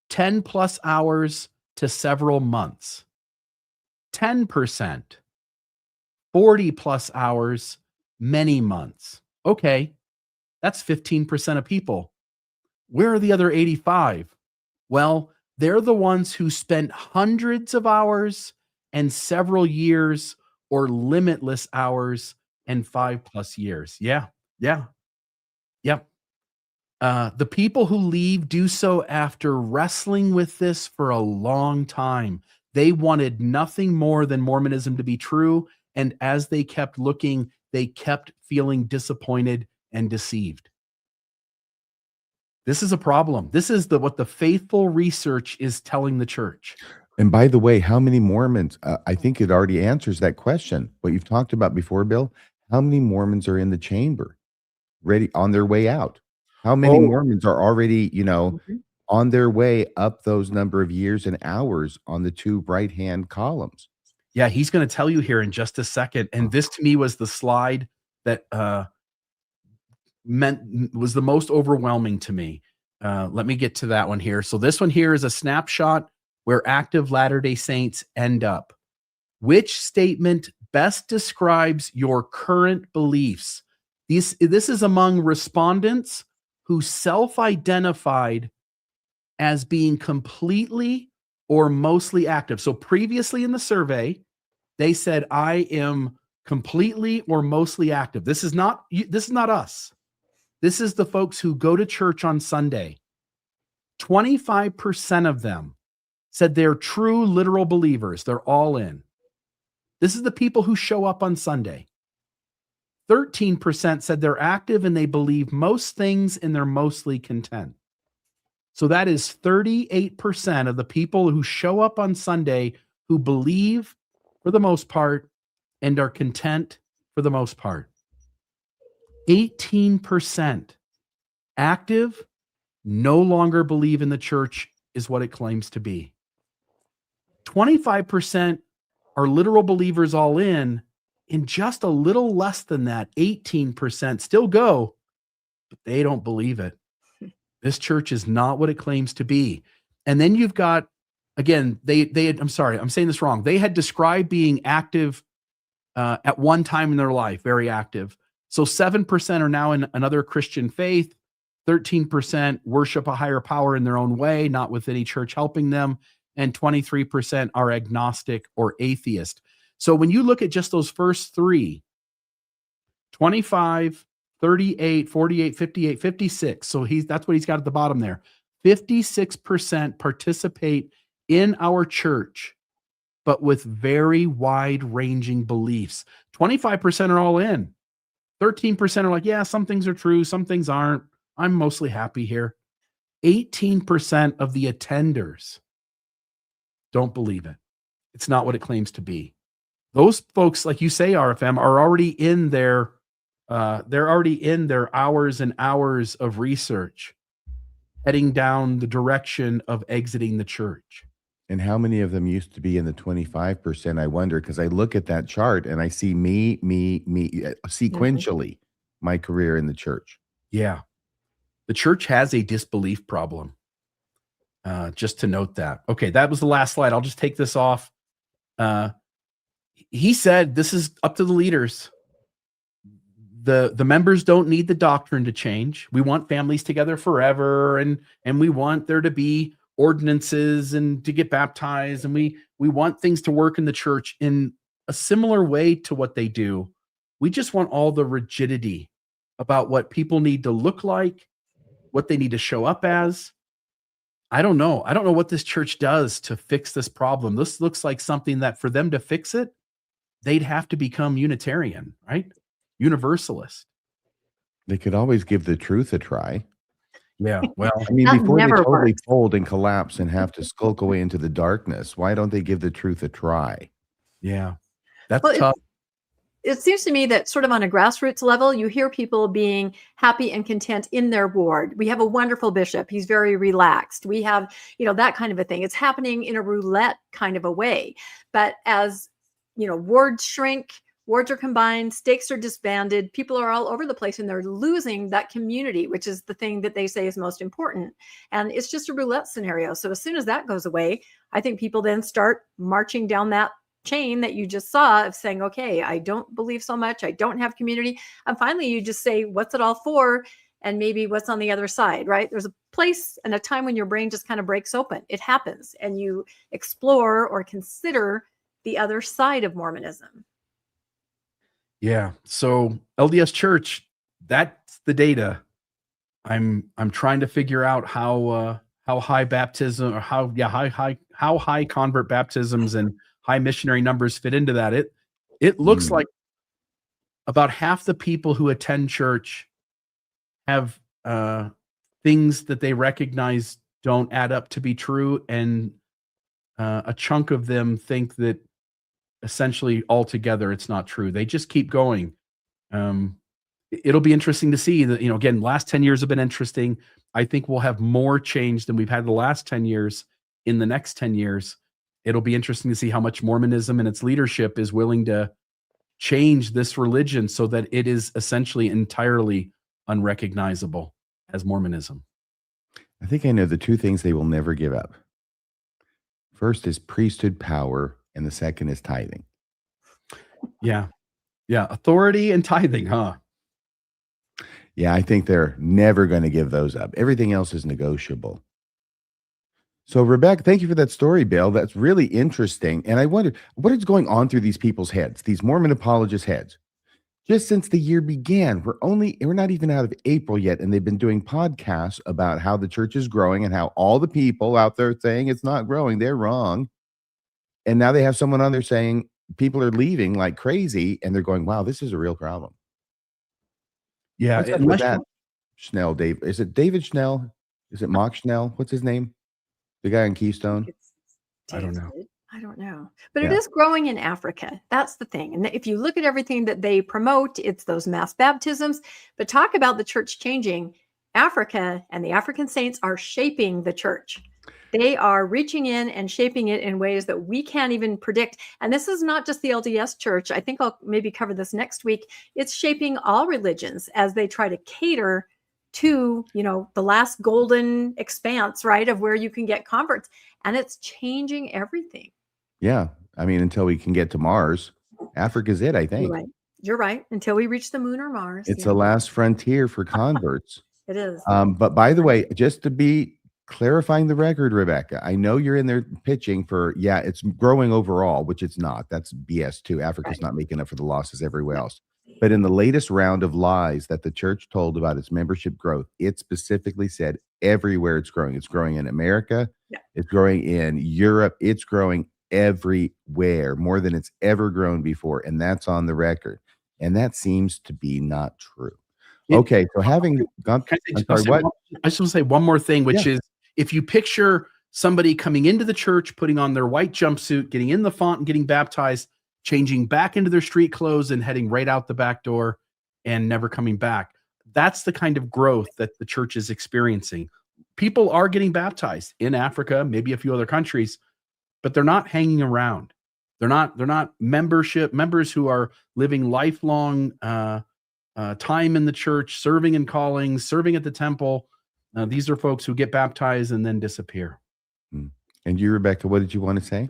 10 plus hours to several months. 10%, 40 plus hours, many months. Okay, that's 15% of people. Where are the other 85? Well, they're the ones who spent hundreds of hours and several years, or limitless hours and 5+ years. Yeah. The people who leave do so after wrestling with this for a long time. They wanted nothing more than Mormonism to be true. And as they kept looking, they kept feeling disappointed and deceived. This is a problem. This is what the faithful research is telling the church. And by the way, how many Mormons, I think it already answers that question, what you've talked about before, Bill. How many Mormons are in the chamber, ready on their way out? How many Mormons are already, on their way up those number of years and hours on the 2 right-hand columns? Yeah, he's going to tell you here in just a second. And this to me was the slide that was the most overwhelming to me. Let me get to that one here. So this one here is a snapshot where active Latter-day Saints end up. Which statement best describes your current beliefs? This is among respondents who self-identified as being completely or mostly active. So previously in the survey, they said, I am completely or mostly active. This is not us. This is the folks who go to church on Sunday. 25% of them said they're true literal believers. They're all in. This is the people who show up on Sunday. 13% said they're active and they believe most things and they're mostly content. So that is 38% of the people who show up on Sunday who believe for the most part and are content for the most part. 18% active, no longer believe in the church is what it claims to be. 25% are literal believers all in, in just a little less than that, 18% still go, but they don't believe it. This church is not what it claims to be. And then you've got, again, I'm sorry, I'm saying this wrong. They had described being active at one time in their life, very active. So 7% are now in another Christian faith. 13% worship a higher power in their own way, not with any church helping them. And 23% are agnostic or atheist. So when you look at just those first three, 25, 38, 48, 58, 56. So that's what he's got at the bottom there. 56% participate in our church, but with very wide-ranging beliefs. 25% are all in. 13% are like, yeah, some things are true, some things aren't. I'm mostly happy here. 18% of the attenders don't believe it. It's not what it claims to be. Those folks, like you say, RFM, are already in their they're already in their hours and hours of research, heading down the direction of exiting the church. And how many of them used to be in the 25%? I wonder, because I look at that chart and I see me sequentially, my career in the church. Yeah. The church has a disbelief problem. Just to note that. Okay, that was the last slide. I'll just take this off. He said this is up to the leaders. The members don't need the doctrine to change. We want families together forever, and we want there to be ordinances and to get baptized, and we want things to work in the church in a similar way to what they do. We just want all the rigidity about what people need to look like, what they need to show up as. I don't know. I don't know what this church does to fix this problem. This looks like something that for them to fix it, they'd have to become Unitarian, right? Universalist. They could always give the truth a try. Yeah, well, I mean, That before they never totally works. fold and collapse and have to skulk away into the darkness, why don't they give the truth a try? yeah, that's Well, tough. it seems to me that sort of on a grassroots level, you hear people being happy and content in their ward. We have a wonderful bishop. He's very relaxed. We have, that kind of a thing. It's happening in a roulette kind of a way. But as, wards shrink, wards are combined, stakes are disbanded, people are all over the place and they're losing that community, which is the thing that they say is most important. And it's just a roulette scenario. So as soon as that goes away, I think people then start marching down that chain that you just saw of saying, okay, I don't believe so much. I don't have community. And finally, you just say, what's it all for? And maybe what's on the other side, right? There's a place and a time when your brain just kind of breaks open. It happens. And you explore or consider the other side of Mormonism. Yeah. So LDS Church, that's the data. I'm trying to figure out how high baptism or how high convert baptisms and high missionary numbers fit into that. It looks like about half the people who attend church have things that they recognize don't add up to be true, and a chunk of them think that essentially altogether it's not true. They just keep going. It'll be interesting to see that, again, last 10 years have been interesting. I think we'll have more change than we've had the last 10 years in the next 10 years. It'll be interesting to see how much Mormonism and its leadership is willing to change this religion so that it is essentially entirely unrecognizable as Mormonism. I think I know the two things they will never give up. First is priesthood power, and the second is tithing. Yeah. Yeah. Authority and tithing, huh? Yeah, I think they're never going to give those up. Everything else is negotiable. So, Rebecca, thank you for that story, Bill. That's really interesting. And I wonder what is going on through these people's heads, these Mormon apologists' heads. Just since the year began, we're not even out of April yet, and they've been doing podcasts about how the church is growing and how all the people out there saying it's not growing, they're wrong. And now they have someone on there saying people are leaving like crazy, and they're going, wow, this is a real problem. Yeah. What's up with that? Schnell, Dave. Is it David Schnell? Is it Mock Schnell? What's his name? The guy in Keystone? I don't know. I don't know. But Yeah. it is growing in Africa. That's the thing. And if you look at everything that they promote, it's those mass baptisms. But talk about the church changing. Africa and the African saints are shaping the church. They are reaching in and shaping it in ways that we can't even predict. And this is not just the LDS Church. I think I'll maybe cover this next week. It's shaping all religions as they try to cater to, the last golden expanse, right, of where you can get converts. And it's changing everything. Yeah. I mean, until we can get to Mars, Africa's it, I You're think. right. You're right. Until we reach the moon or Mars. It's the last frontier for converts. It is. But by the way, just to be clarifying the record, Rebecca, I know you're in there pitching for, it's growing overall, which it's not. That's BS too. Africa's not making up for the losses everywhere else. But in the latest round of lies that the church told about its membership growth, it specifically said everywhere it's growing. It's growing in America. Yeah. It's growing in Europe. It's growing everywhere, more than it's ever grown before. And that's on the record. And that seems to be not true. Okay, so having gone, I just want to say one more thing, which is if you picture somebody coming into the church, putting on their white jumpsuit, getting in the font and getting baptized, changing back into their street clothes and heading right out the back door and never coming back. That's the kind of growth that the church is experiencing. People are getting baptized in Africa, maybe a few other countries, but they're not hanging around. They're not members who are living lifelong time in the church, serving in callings, serving at the temple. These are folks who get baptized and then disappear. And you, Rebecca, what did you want to say?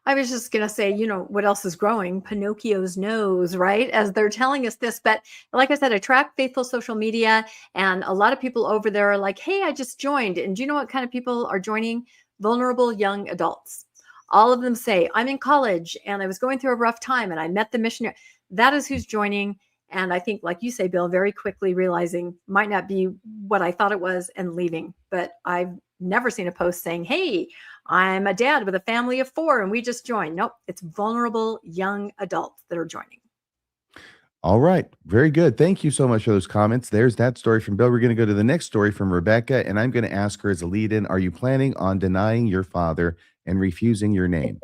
I was just going to say, what else is growing? Pinocchio's nose, right? As they're telling us this. But like I said, I track Faithful social media, and a lot of people over there are like, hey, I just joined. And do you know what kind of people are joining? Vulnerable young adults. All of them say, I'm in college and I was going through a rough time and I met the missionary. That is who's joining. And I think, like you say, Bill, very quickly realizing might not be what I thought it was and leaving. But I've never seen a post saying, hey, I'm a dad with a family of 4 and we just joined. Nope, it's vulnerable young adults that are joining. All right. Very good. Thank you so much for those comments. There's that story from Bill. We're going to go to the next story from Rebecca, and I'm going to ask her as a lead-in, are you planning on denying your father and refusing your name?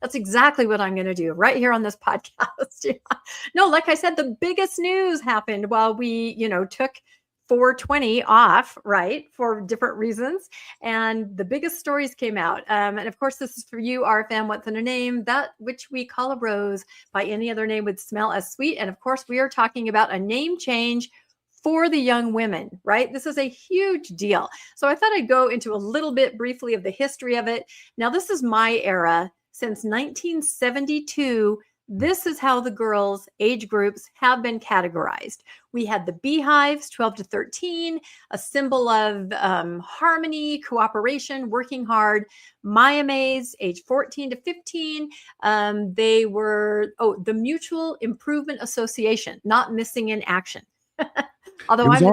That's exactly what I'm going to do right here on this podcast. No, like I said, the biggest news happened while we, took 420 off, right, for different reasons. And the biggest stories came out. And of course, this is for you, RFM, what's in a name? That which we call a rose by any other name would smell as sweet. And of course, we are talking about a name change for the young women, right? This is a huge deal. So I thought I'd go into a little bit briefly of the history of it. Now, this is my era. Since 1972, this is how the girls' age groups have been categorized. We had the beehives, 12 to 13, a symbol of harmony, cooperation, working hard. Maya Mays, age 14 to 15. They were, the Mutual Improvement Association, not missing in action. Although it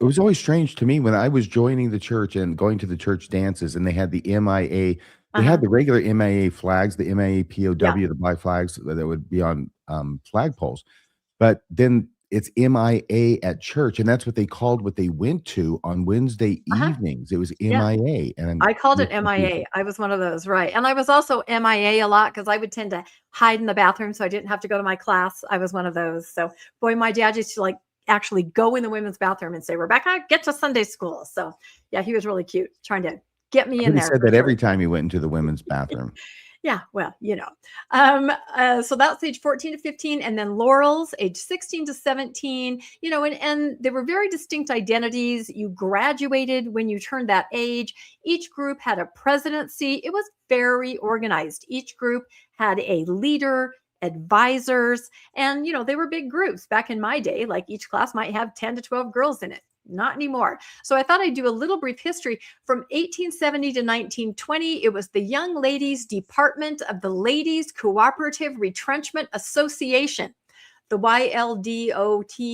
was always strange to me when I was joining the church and going to the church dances, and they had the MIA. They had the regular MIA flags, the MIA POW, the black flags that would be on flagpoles. But then it's MIA at church, and that's what they called what they went to on Wednesday evenings. It was MIA. And I called it MIA. I was one of those, right. And I was also MIA a lot because I would tend to hide in the bathroom so I didn't have to go to my class. I was one of those. So, boy, my dad used to actually go in the women's bathroom and say, Rebecca, get to Sunday school. So, yeah, he was really cute trying to get me in there. He said that every time he went into the women's bathroom. Yeah, well, so that's age 14 to 15, and then Laurel's age 16 to 17, and there were very distinct identities. You graduated when you turned that age. Each group had a presidency. It was very organized. Each group had a leader, advisors, and, they were big groups. Back in my day, like each class might have 10 to 12 girls in it. Not anymore. So I thought I'd do a little brief history. From 1870 to 1920, it was the Young Ladies Department of the Ladies Cooperative Retrenchment Association, the YLDOTLC.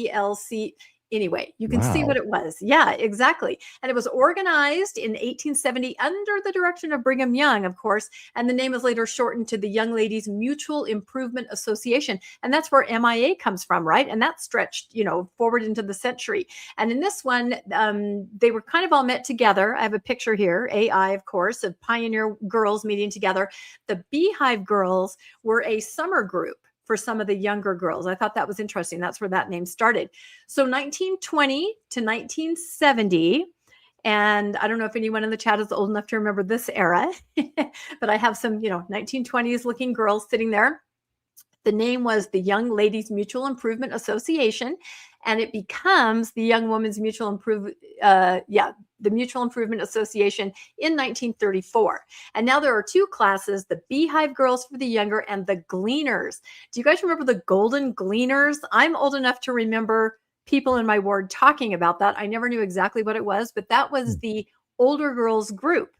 Anyway, you can see what it was. Yeah, exactly. And it was organized in 1870 under the direction of Brigham Young, of course. And the name was later shortened to the Young Ladies Mutual Improvement Association. And that's where MIA comes from, right? And that stretched, forward into the century. And in this one, they were kind of all met together. I have a picture here, AI, of course, of pioneer girls meeting together. The Beehive Girls were a summer group for some of the younger girls. I thought that was interesting. That's where that name started. So 1920 to 1970. And I don't know if anyone in the chat is old enough to remember this era, but I have some, 1920s looking girls sitting there. The name was the Young Ladies Mutual Improvement Association, and it becomes the Young Women's Mutual Improvement, the Mutual Improvement Association in 1934. And now there are two classes, the Beehive Girls for the younger and the Gleaners. Do you guys remember the Golden Gleaners? I'm old enough to remember people in my ward talking about that. I never knew exactly what it was, but that was the older girls group.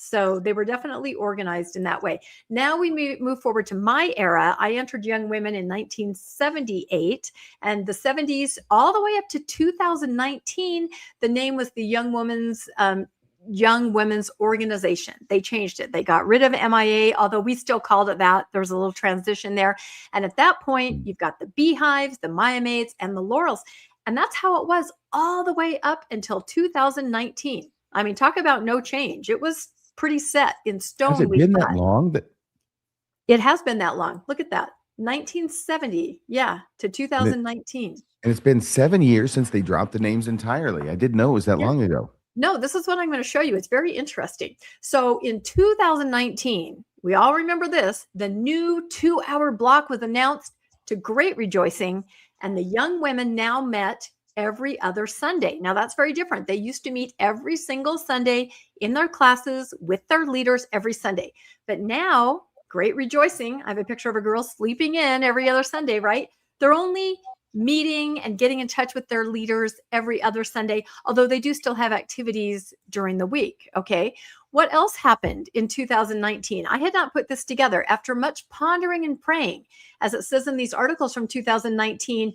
So they were definitely organized in that way. Now we move forward to my era. I entered Young Women in 1978, and the 70s all the way up to 2019, the name was the Young Women's Organization. They changed it. They got rid of MIA, although we still called it that. There was a little transition there. And at that point, you've got the Beehives, the Maya Maids, and the Laurels. And that's how it was all the way up until 2019. I mean, talk about no change. It was pretty set in stone. Has it been that long? It has been that long. Look at that. 1970, to 2019. And it's been 7 years since they dropped the names entirely. I didn't know it was that long ago. No, this is what I'm going to show you. It's very interesting. So in 2019, we all remember this, the new 2-hour block was announced, to great rejoicing, and the Young Women now met every other Sunday. Now that's very different. They used to meet every single Sunday in their classes with their leaders every Sunday. But now, great rejoicing. I have a picture of a girl sleeping in every other Sunday, right? They're only meeting and getting in touch with their leaders every other Sunday, although they do still have activities during the week. Okay. What else happened in 2019? I had not put this together. After much pondering and praying, as it says in these articles from 2019,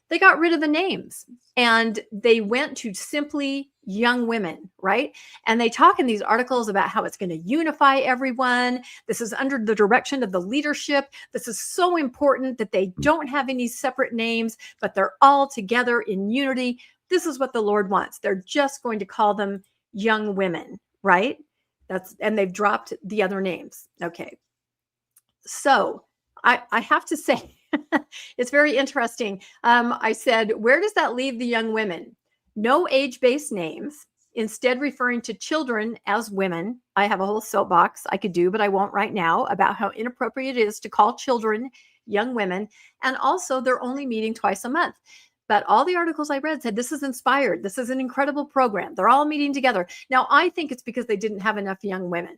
they got rid of the names and they went to simply Young Women, right? And they talk in these articles about how it's going to unify everyone. This is under the direction of the leadership. This is so important that they don't have any separate names, but they're all together in unity. This is what the Lord wants. They're just going to call them Young Women, right? And they've dropped the other names. Okay. So I have to say, it's very interesting. I said, where does that leave the young women? No age-based names, instead referring to children as women. I have a whole soapbox I could do, but I won't right now, about how inappropriate it is to call children young women. And also, they're only meeting twice a month. But all the articles I read said this is inspired. This is an incredible program. They're all meeting together. Now, I think it's because they didn't have enough young women.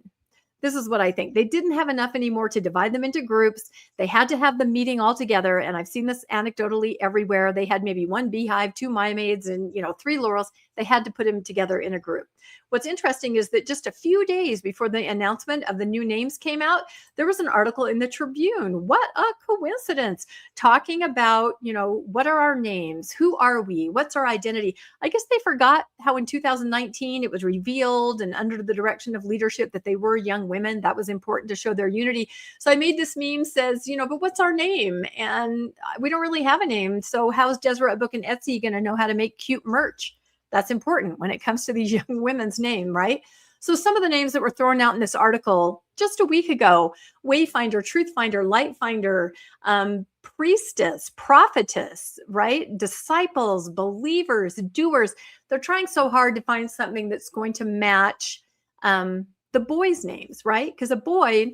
This is what I think. They didn't have enough anymore to divide them into groups. They had to have the meeting all together. And I've seen this anecdotally everywhere. They had maybe one Beehive, 2 Maya Maids, and 3 Laurels. They had to put them together in a group. What's interesting is that just a few days before the announcement of the new names came out, there was an article in the Tribune. What a coincidence. Talking about, what are our names? Who are we? What's our identity? I guess they forgot how in 2019 it was revealed and under the direction of leadership that they were young women. That was important to show their unity. So I made this meme says, but what's our name? And we don't really have a name. So how's Deseret Book and Etsy going to know how to make cute merch? That's important when it comes to these young women's name, right? So some of the names that were thrown out in this article just a week ago: Wayfinder, Truthfinder, Lightfinder, Priestess, Prophetess, right? Disciples, Believers, Doers. They're trying so hard to find something that's going to match the boys' names, right? Because a boy,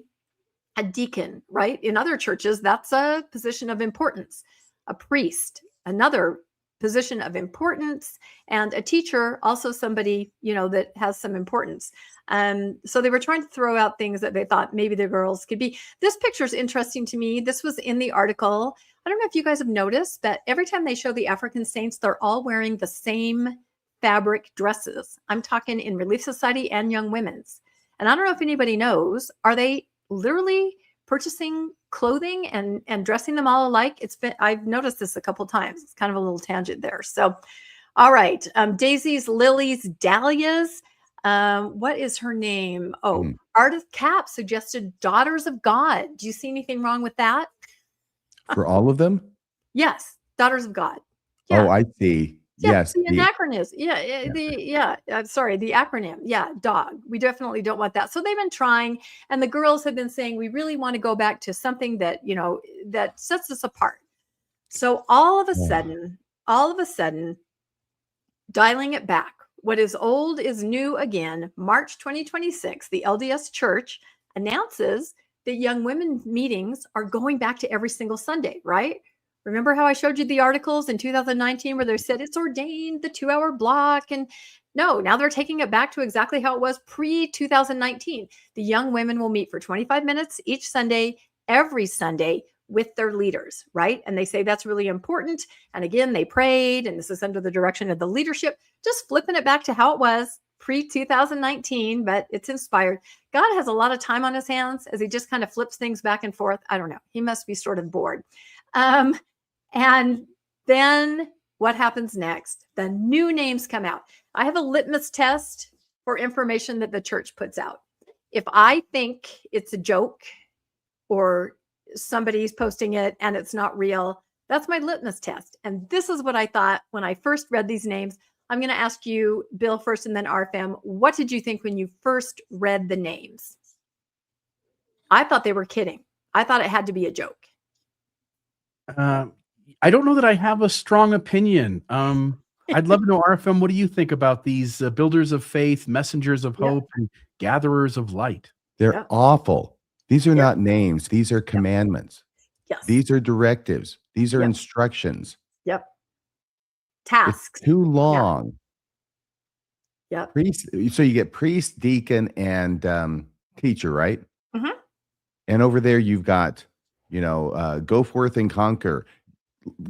a deacon, right? In other churches, that's a position of importance. A priest, another position of importance, and a teacher, also somebody, that has some importance. So they were trying to throw out things that they thought maybe the girls could be. This picture is interesting to me. This was in the article. I don't know if you guys have noticed, but every time they show the African saints, they're all wearing the same fabric dresses. I'm talking in Relief Society and Young Women's. And I don't know if anybody knows, are they literally purchasing clothing and dressing them all alike? I've noticed this a couple times. It's kind of a little tangent there. So, all right. Daisies, lilies, dahlias. What is her name? Oh, Ardith Cap suggested Daughters of God. Do you see anything wrong with that? For all of them? Yes. Daughters of God. Yeah. Oh, I see. Yeah, yes. the anachronism. Sorry, the acronym. Yeah, dog. We definitely don't want that. So they've been trying, and the girls have been saying, we really want to go back to something that, that sets us apart. So all of a sudden, dialing it back, What is old is new again. March 2026, the LDS Church announces that young women meetings are going back to every single Sunday, right? Remember how I showed you the articles in 2019 where they said it's ordained the 2-hour block? And no, now they're taking it back to exactly how it was pre-2019. The young women will meet for 25 minutes each Sunday, every Sunday, with their leaders, right? And they say that's really important. And again, they prayed, and this is under the direction of the leadership, just flipping it back to how it was pre-2019, but it's inspired. God has a lot of time on his hands as he just kind of flips things back and forth. I don't know. He must be sort of bored. And then what happens next? The new names come out. I have a litmus test for information that the church puts out. If I think it's a joke or somebody's posting it and it's not real, that's my litmus test. And this is what I thought when I first read these names. I'm going to ask you, Bill, first, and then RFM. What did you think when you first read the names? I thought they were kidding. I thought it had to be a joke. I don't know that I have a strong opinion. I'd love to know, RFM, what do you think about these builders of faith, messengers of hope, and gatherers of light? They're awful. These are not names. These are commandments. Yes. These are directives. These are instructions. Yep. Tasks. It's too long. Yep. Priest, so you get priest, deacon, and teacher, right? Mm-hmm. And over there you've got, go forth and conquer,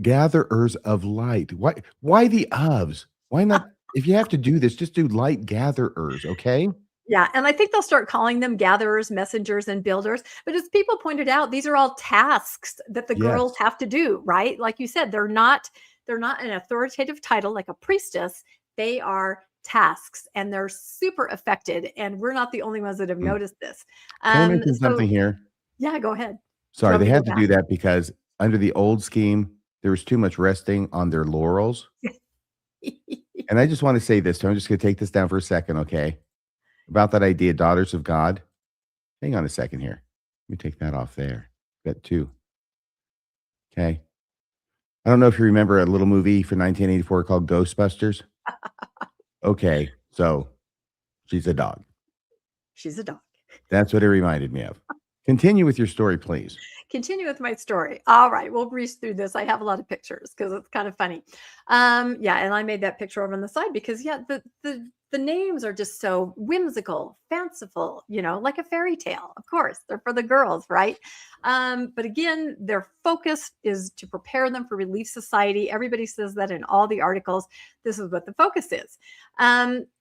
gatherers of light. Why the ofs? Why not? If you have to do this, just do light gatherers, okay? Yeah, and I think they'll start calling them gatherers, messengers, and builders. But as people pointed out, these are all tasks that the girls have to do, right? Like you said, they're not an authoritative title like a priestess. They are tasks, and they're super affected. And we're not the only ones that have noticed this. Can I mention something here? Yeah, go ahead. Sorry, they had to do that because under the old scheme, there was too much resting on their laurels. And I just want to say this. So I'm just going to take this down for a second, okay? About that idea, daughters of God. Hang on a second here. Let me take that off there. Got two. Okay. I don't know if you remember a little movie from 1984 called Ghostbusters. Okay. So she's a dog. She's a dog. That's what it reminded me of. Continue with your story, please. Continue with my story. All right, we'll breeze through this. I have a lot of pictures because it's kind of funny. And I made that picture over on the side because the names are just so whimsical, fanciful, like a fairy tale. Of course, they're for the girls, right? But again, their focus is to prepare them for Relief Society. Everybody says that in all the articles. This is what the focus is.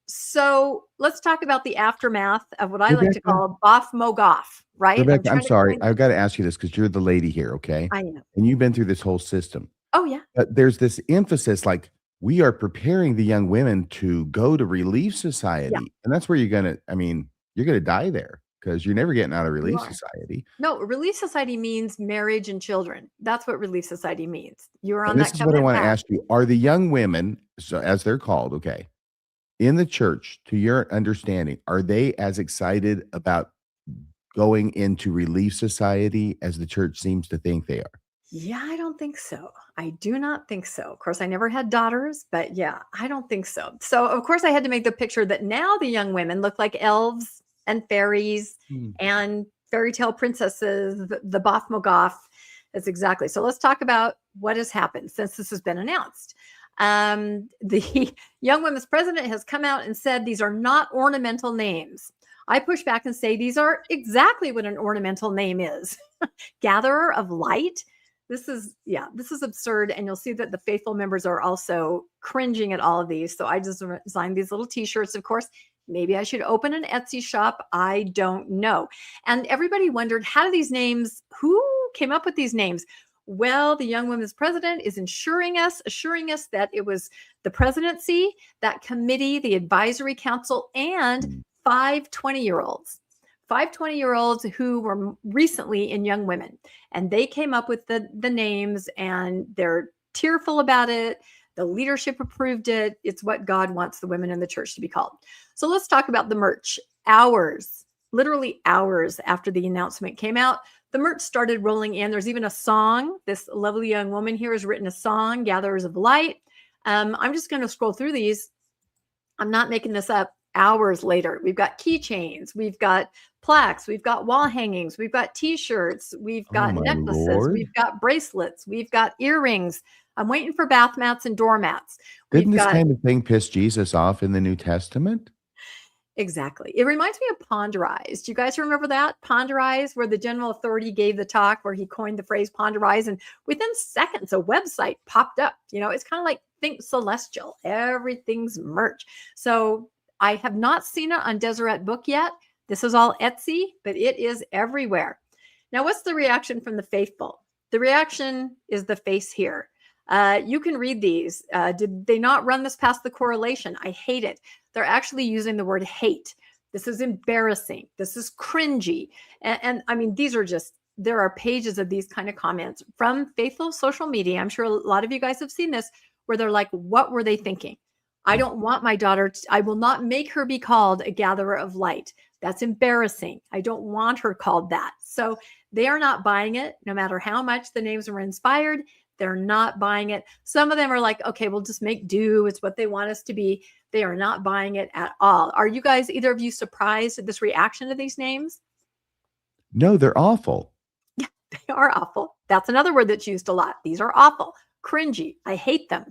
So let's talk about the aftermath of what I like to call Boff Mo Goff, right? Rebecca, I'm sorry. I've got to ask you this because you're the lady here, okay? I know. And you've been through this whole system. Oh, yeah. But there's this emphasis like we are preparing the young women to go to Relief Society. Yeah. And that's where you're going to die there because you're never getting out of Relief Society. No, Relief Society means marriage and children. That's what Relief Society means. You're on and that. This is what I want to ask you. Are the young women, so as they're called, okay, in the church, to your understanding, are they as excited about going into Relief Society as the church seems to think they are? Yeah, I don't think so. I do not think so. Of course, I never had daughters, but yeah, I don't think so. So, of course, I had to make the picture that now the young women look like elves and fairies and fairy tale princesses, the Boff Mo Goff. That's exactly. So let's talk about what has happened since this has been announced. The Young Women's president has come out and said these are not ornamental names. I push back and say these are exactly what an ornamental name is. Gatherer of Light. This is absurd. And you'll see that the faithful members are also cringing at all of these. So I just designed these little t-shirts. Of course, maybe I should open an Etsy shop. I don't know. And everybody wondered, who came up with these names? Well, the Young Women's president is assuring us that it was the presidency, that committee, the advisory council, and 5 20-year-olds. 5 20-year-olds who were recently in Young Women. And they came up with the names, and they're tearful about it. The leadership approved it. It's what God wants the women in the church to be called. So let's talk about the merch. Literally hours after the announcement came out, the merch started rolling in. There's even a song. This lovely young woman here has written a song, Gatherers of Light. I'm just going to scroll through these. I'm not making this up. Hours later, we've got keychains, we've got plaques, we've got wall hangings, we've got t-shirts, we've got my necklaces, Lord. we've got bracelets, we've got earrings. I'm waiting for bath mats and doormats. Didn't We've this got kind of thing piss Jesus off in the New Testament? exactly. It reminds me of Ponderize. Do you guys remember that? Ponderize, where the general authority gave the talk, where he coined the phrase Ponderize, and within seconds, a website popped up. It's kind of like think celestial. Everything's merch. So I have not seen it on Deseret Book yet. This is all Etsy, but it is everywhere. Now, what's the reaction from the faithful? The reaction is the face here. You can read these. Did they not run this past the correlation? I hate it. They're actually using the word hate. This is embarrassing. This is cringy. And I mean, these are just, there are pages of these kind of comments from faithful social media. I'm sure a lot of you guys have seen this, where they're like, what were they thinking? I don't want my daughter, I will not make her be called a gatherer of light. That's embarrassing. I don't want her called that. So they are not buying it, no matter how much the names were inspired. They're not buying it. Some of them are like, okay, we'll just make do. It's what they want us to be. They are not buying it at all. Are you guys, either of you, surprised at this reaction to these names? No, they're awful. Yeah, they are awful. That's another word that's used a lot. These are awful, cringy. I hate them.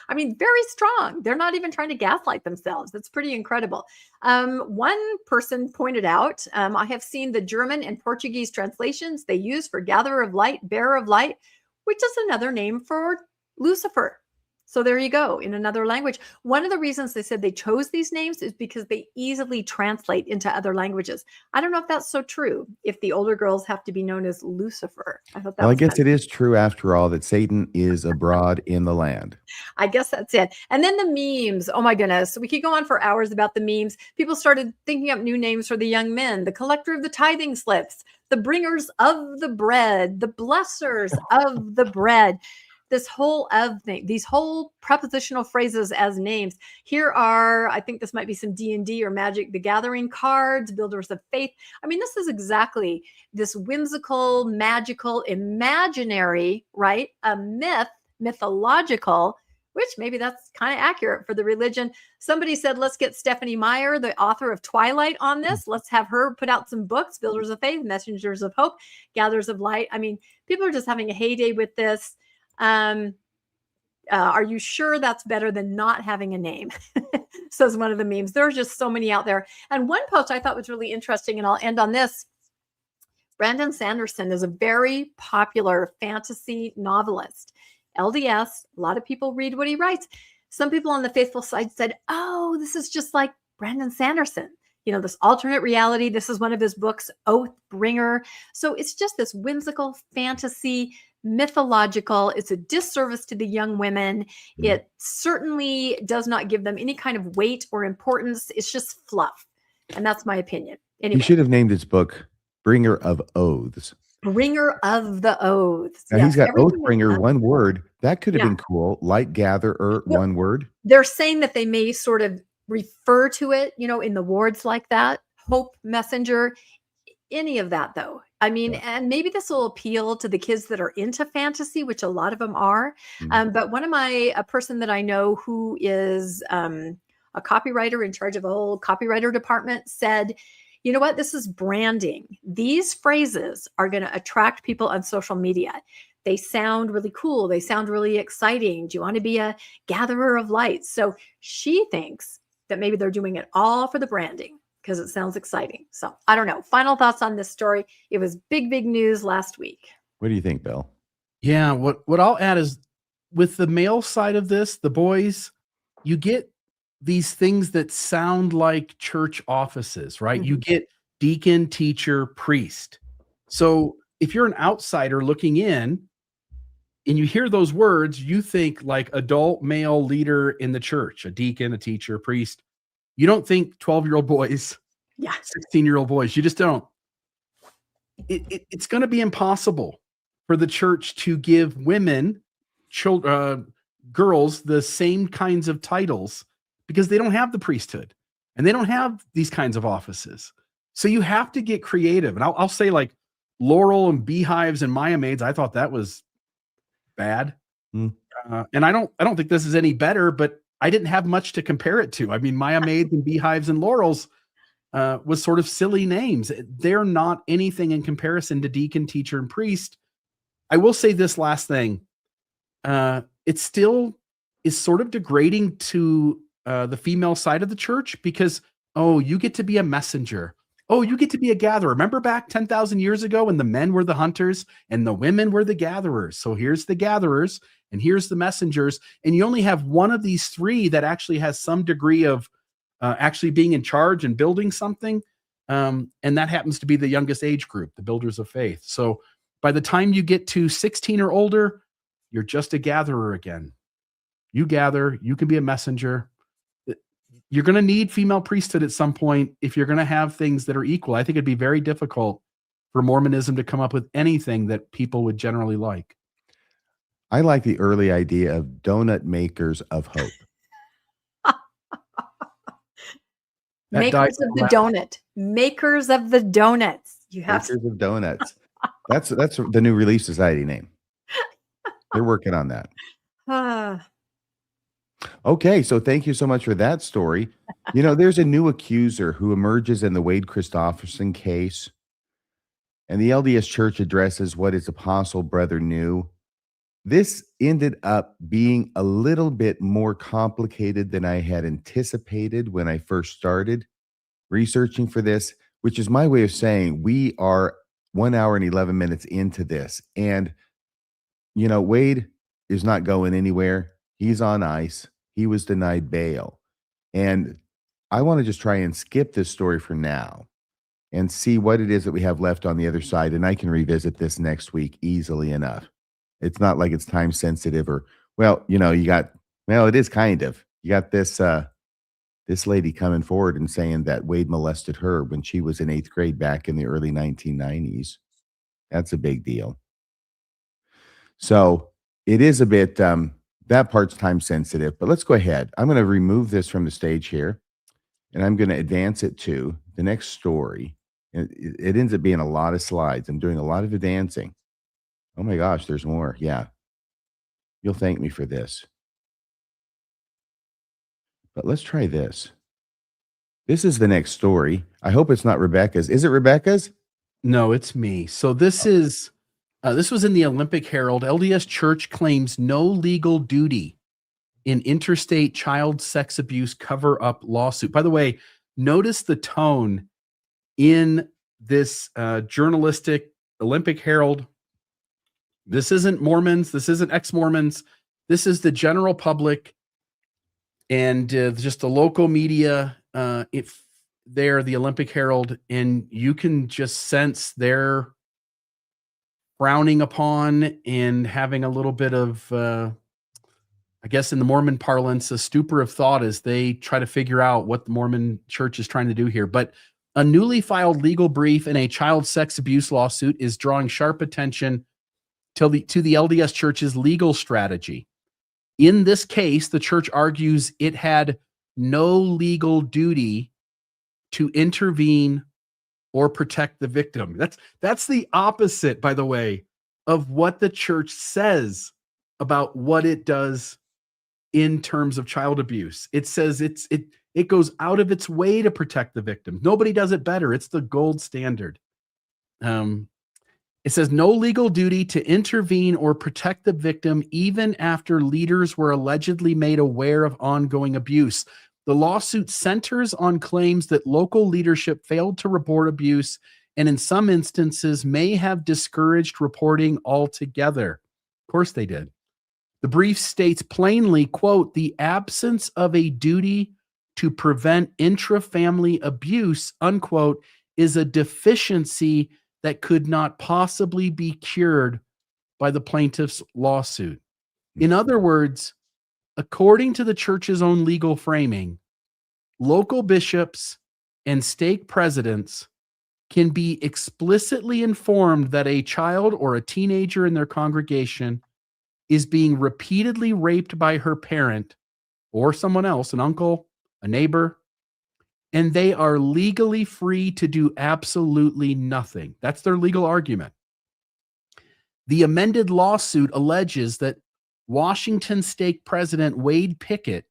I mean, very strong. They're not even trying to gaslight themselves. That's pretty incredible. One person pointed out, I have seen the German and Portuguese translations they use for gatherer of light, bearer of light, which is another name for Lucifer. So there you go, in another language. One of the reasons they said they chose these names is because they easily translate into other languages. I don't know if that's so true, if the older girls have to be known as Lucifer. I thought that Well, I was guess kind it is true after all that Satan is abroad in the land. I guess that's it. And then the memes. Oh my goodness. We could go on for hours about the memes. People started thinking up new names for the young men: the collector of the tithing slips, the bringers of the bread, the blessers of the bread. This whole of thing, these whole prepositional phrases as names. Here are, I think this might be some D&D or Magic the Gathering cards, builders of faith. I mean, this is exactly this whimsical, magical, imaginary, right? A myth, mythological, which maybe that's kind of accurate for the religion. Somebody said, let's get Stephanie Meyer, the author of Twilight, on this. Let's have her put out some books: Builders of Faith, Messengers of Hope, Gatherers of Light. I mean, people are just having a heyday with this. Are you sure that's better than not having a name? Says one of the memes. There are just so many out there. And one post I thought was really interesting, and I'll end on this. Brandon Sanderson is a very popular fantasy novelist. LDS, a lot of people read what he writes. Some people on the faithful side said, oh, this is just like Brandon Sanderson. This alternate reality. This is one of his books, Oathbringer. So it's just this whimsical fantasy, mythological. It's a disservice to the young women. It certainly does not give them any kind of weight or importance. It's just fluff. And that's my opinion. Anyway, You should have named his book Bringer of Oaths. Bringer of the Oaths. Now, Yes, he's got everything is Oathbringer, done. one word. That could have Yeah. been cool. Light Gatherer, Well, one word. They're saying that they may sort of refer to it, in the wards like that. Hope Messenger, any of that, though. I mean, and maybe this will appeal to the kids that are into fantasy, which a lot of them are. But a person that I know who is a copywriter in charge of a whole copywriter department said, you know what? This is branding. These phrases are going to attract people on social media. They sound really cool. They sound really exciting. Do you want to be a gatherer of light? So she thinks that maybe they're doing it all for the branding because it sounds exciting. So I don't know. Final thoughts on this story. It was big, big news last week. What do you think, Bill? Yeah, what I'll add is, with the male side of this, the boys, you get these things that sound like church offices, right? You get deacon, teacher, priest. So if you're an outsider looking in and you hear those words, you think like adult male leader in the church, a deacon, a teacher, a priest. You don't think 12-year-old boys, 16-year-old boys. You just don't. It's going to be impossible for the church to give women, girls, the same kinds of titles, because they don't have the priesthood and they don't have these kinds of offices. So you have to get creative. And I'll say, like, Laurel and Beehives and Maya Maids, I thought that was bad. And I don't think this is any better, but I didn't have much to compare it to. I mean, Maya Maids and Beehives and Laurels was sort of silly names. They're not anything in comparison to deacon, teacher, and priest. I will say this last thing. It still is sort of degrading to the female side of the church because, oh, you get to be a messenger. Oh, you get to be a gatherer. Remember back 10,000 years ago when the men were the hunters and the women were the gatherers? So here's the gatherers and here's the messengers. And you only have one of these three that actually has some degree of actually being in charge and building something. And that happens to be the youngest age group, the builders of faith. So by the time you get to 16 or older, you're just a gatherer again. You gather, you can be a messenger. You're going to need female priesthood at some point if you're going to have things that are equal. I think it'd be very difficult for Mormonism to come up with anything that people would generally like. I like the early idea of donut makers of hope. Makers of the donut. Makers of the donuts. You have Makers of donuts. That's the new Relief Society name. They're working on that. Okay, so thank you so much for that story. You know, there's a new accuser who emerges in the Wade Christofferson case, and the LDS Church addresses what its apostle brother knew. This ended up being a little bit more complicated than I had anticipated when I first started researching for this, which is my way of saying we are 1 hour and 11 minutes into this. And, you know, Wade is not going anywhere. He's on ice. He was denied bail. And I want to just try and skip this story for now and see what it is that we have left on the other side. And I can revisit this next week easily enough. It's not like it's time sensitive or, well, you know, it is kind of. You got this lady coming forward and saying that Wade molested her when she was in 8th grade back in the early 1990s. That's a big deal. So it is a bit, that part's time sensitive, but let's go ahead. I'm going to remove this from the stage here and I'm going to advance it to the next story. It ends up being a lot of slides. I'm doing a lot of advancing. Oh my gosh, there's more. Yeah. You'll thank me for this. But let's try this. This is the next story. I hope it's not Rebecca's. Is it Rebecca's? No, it's me. So this is this was in the Olympic Herald. LDS Church claims no legal duty in interstate child sex abuse cover-up lawsuit. By the way, notice the tone in this journalistic Olympic Herald. This isn't Mormons. This isn't ex-Mormons. This is the general public and just the local media. If they're the Olympic Herald, and you can just sense their frowning upon and having a little bit of, I guess in the Mormon parlance, a stupor of thought as they try to figure out what the Mormon Church is trying to do here. But a newly filed legal brief in a child sex abuse lawsuit is drawing sharp attention to the LDS Church's legal strategy. In this case, the church argues it had no legal duty to intervene or protect the victim. That's the opposite, by the way, of what the church says about what it does in terms of child abuse. It says it goes out of its way to protect the victim. Nobody does it better. It's the gold standard. It says no legal duty to intervene or protect the victim even after leaders were allegedly made aware of ongoing abuse. The lawsuit centers on claims that local leadership failed to report abuse and in some instances may have discouraged reporting altogether. Of course they did. The brief states plainly, quote, the absence of a duty to prevent intra-family abuse, unquote, is a deficiency that could not possibly be cured by the plaintiff's lawsuit. In other words, according to the church's own legal framing, local bishops and stake presidents can be explicitly informed that a child or a teenager in their congregation is being repeatedly raped by her parent or someone else, an uncle, a neighbor, and they are legally free to do absolutely nothing. That's their legal argument. The amended lawsuit alleges that Washington Stake President Wade Pickett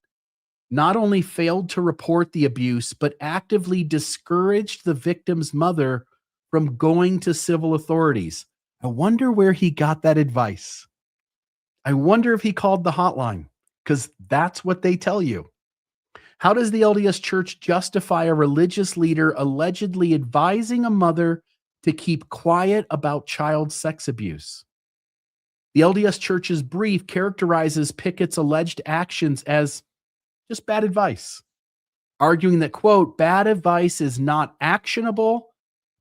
not only failed to report the abuse, but actively discouraged the victim's mother from going to civil authorities. I wonder where he got that advice. I wonder if he called the hotline, because that's what they tell you. How does the LDS Church justify a religious leader allegedly advising a mother to keep quiet about child sex abuse? The LDS Church's brief characterizes Pickett's alleged actions as just bad advice, arguing that, quote, bad advice is not actionable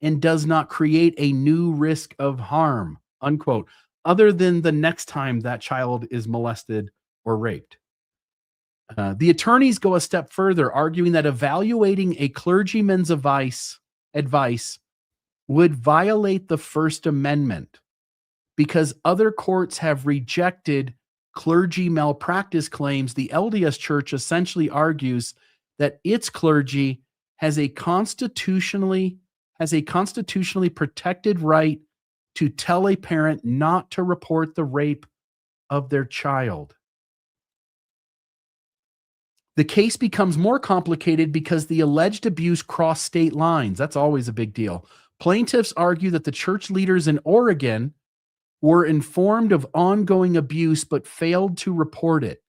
and does not create a new risk of harm, unquote, other than the next time that child is molested or raped. The attorneys go a step further, arguing that evaluating a clergyman's advice would violate the First Amendment because other courts have rejected clergy malpractice claims. The LDS Church essentially argues that its clergy has a constitutionally protected right to tell a parent not to report the rape of their child. The case becomes more complicated because the alleged abuse crossed state lines. That's always a big deal. Plaintiffs argue that the church leaders in Oregon were informed of ongoing abuse but failed to report it,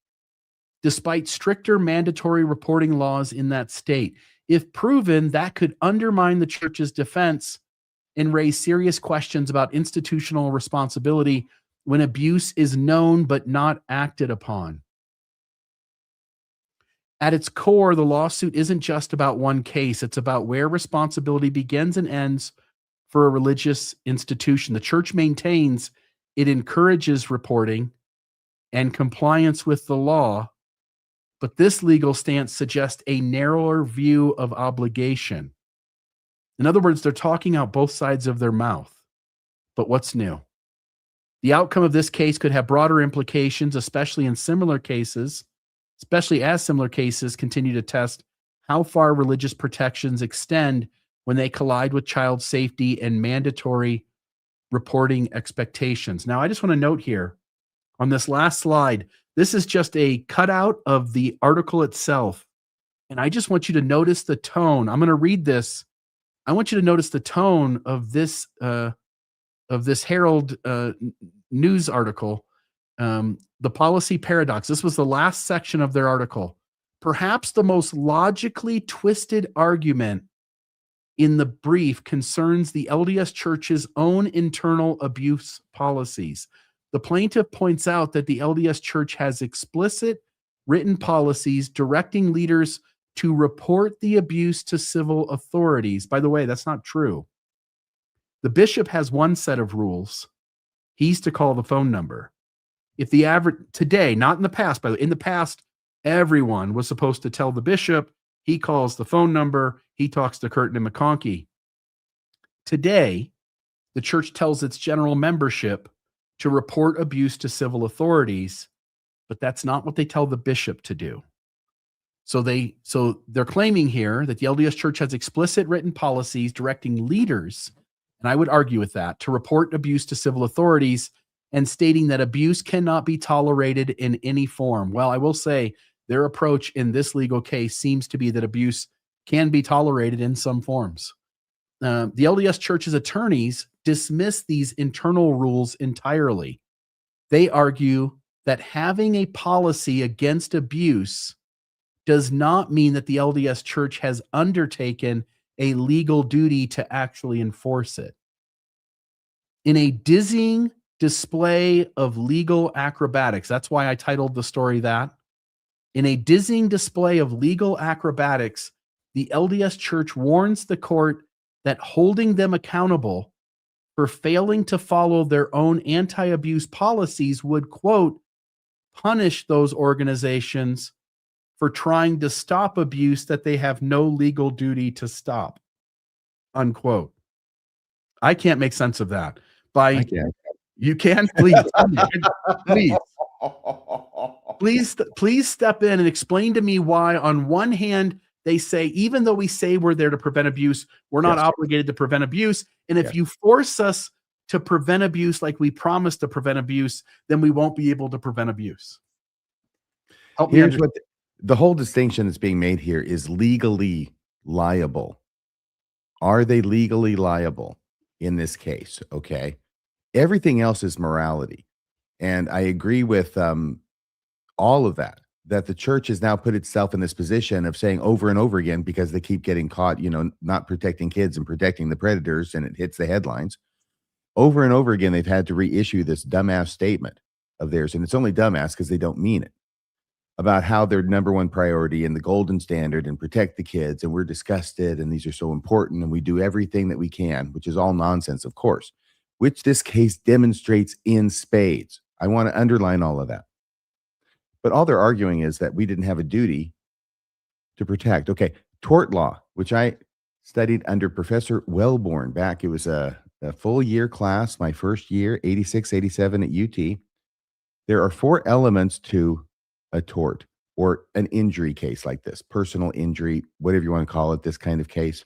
despite stricter mandatory reporting laws in that state. If proven, that could undermine the church's defense and raise serious questions about institutional responsibility when abuse is known but not acted upon. At its core, the lawsuit isn't just about one case. It's about where responsibility begins and ends for a religious institution. The church maintains it encourages reporting and compliance with the law, but this legal stance suggests a narrower view of obligation. In other words, they're talking out both sides of their mouth. But what's new? The outcome of this case could have broader implications, especially as similar cases continue to test how far religious protections extend when they collide with child safety and mandatory reporting expectations. Now, I just want to note here on this last slide, this is just a cutout of the article itself. And I just want you to notice the tone. I'm going to read this. I want you to notice the tone of this Herald news article. The policy paradox. This was the last section of their article. Perhaps the most logically twisted argument in the brief concerns the LDS Church's own internal abuse policies. The plaintiff points out that the LDS Church has explicit written policies directing leaders to report the abuse to civil authorities. By the way, that's not true. The bishop has one set of rules. He's to call the phone number. If the average today, not in the past, by the way, in the past, everyone was supposed to tell the bishop. He calls the phone number. He talks to Curtin and McConkie. Today, the church tells its general membership to report abuse to civil authorities, but that's not what they tell the bishop to do. So they're claiming here that the LDS Church has explicit written policies directing leaders, and I would argue with that, to report abuse to civil authorities, and stating that abuse cannot be tolerated in any form. Well, I will say their approach in this legal case seems to be that abuse can be tolerated in some forms. The LDS Church's attorneys dismiss these internal rules entirely. They argue that having a policy against abuse does not mean that the LDS Church has undertaken a legal duty to actually enforce it. In a dizzying display of legal acrobatics, that's why I titled the story that. In a dizzying display of legal acrobatics, the LDS Church warns the court that holding them accountable for failing to follow their own anti-abuse policies would, quote, punish those organizations for trying to stop abuse that they have no legal duty to stop, unquote. I can't make sense of that. I can. You can? Please. Please step in and explain to me why, on one hand, they say, even though we say we're there to prevent abuse, we're not obligated to prevent abuse. And if you force us to prevent abuse like we promised to prevent abuse, then we won't be able to prevent abuse. The whole distinction that's being made here is legally liable. Are they legally liable in this case? Okay. Everything else is morality. And I agree with all of that, that the church has now put itself in this position of saying over and over again, because they keep getting caught, not protecting kids and protecting the predators, and it hits the headlines. Over and over again, they've had to reissue this dumbass statement of theirs. And it's only dumbass because they don't mean it, about how their number one priority and the golden standard and protect the kids. And we're disgusted and these are so important and we do everything that we can, which is all nonsense, of course, which this case demonstrates in spades. I want to underline all of that. But all they're arguing is that we didn't have a duty to protect. Okay, tort law, which I studied under Professor Wellborn back. It was a full year class, my first year, 86, 87 at UT. There are 4 elements to a tort or an injury case like this, personal injury, whatever you want to call it, this kind of case.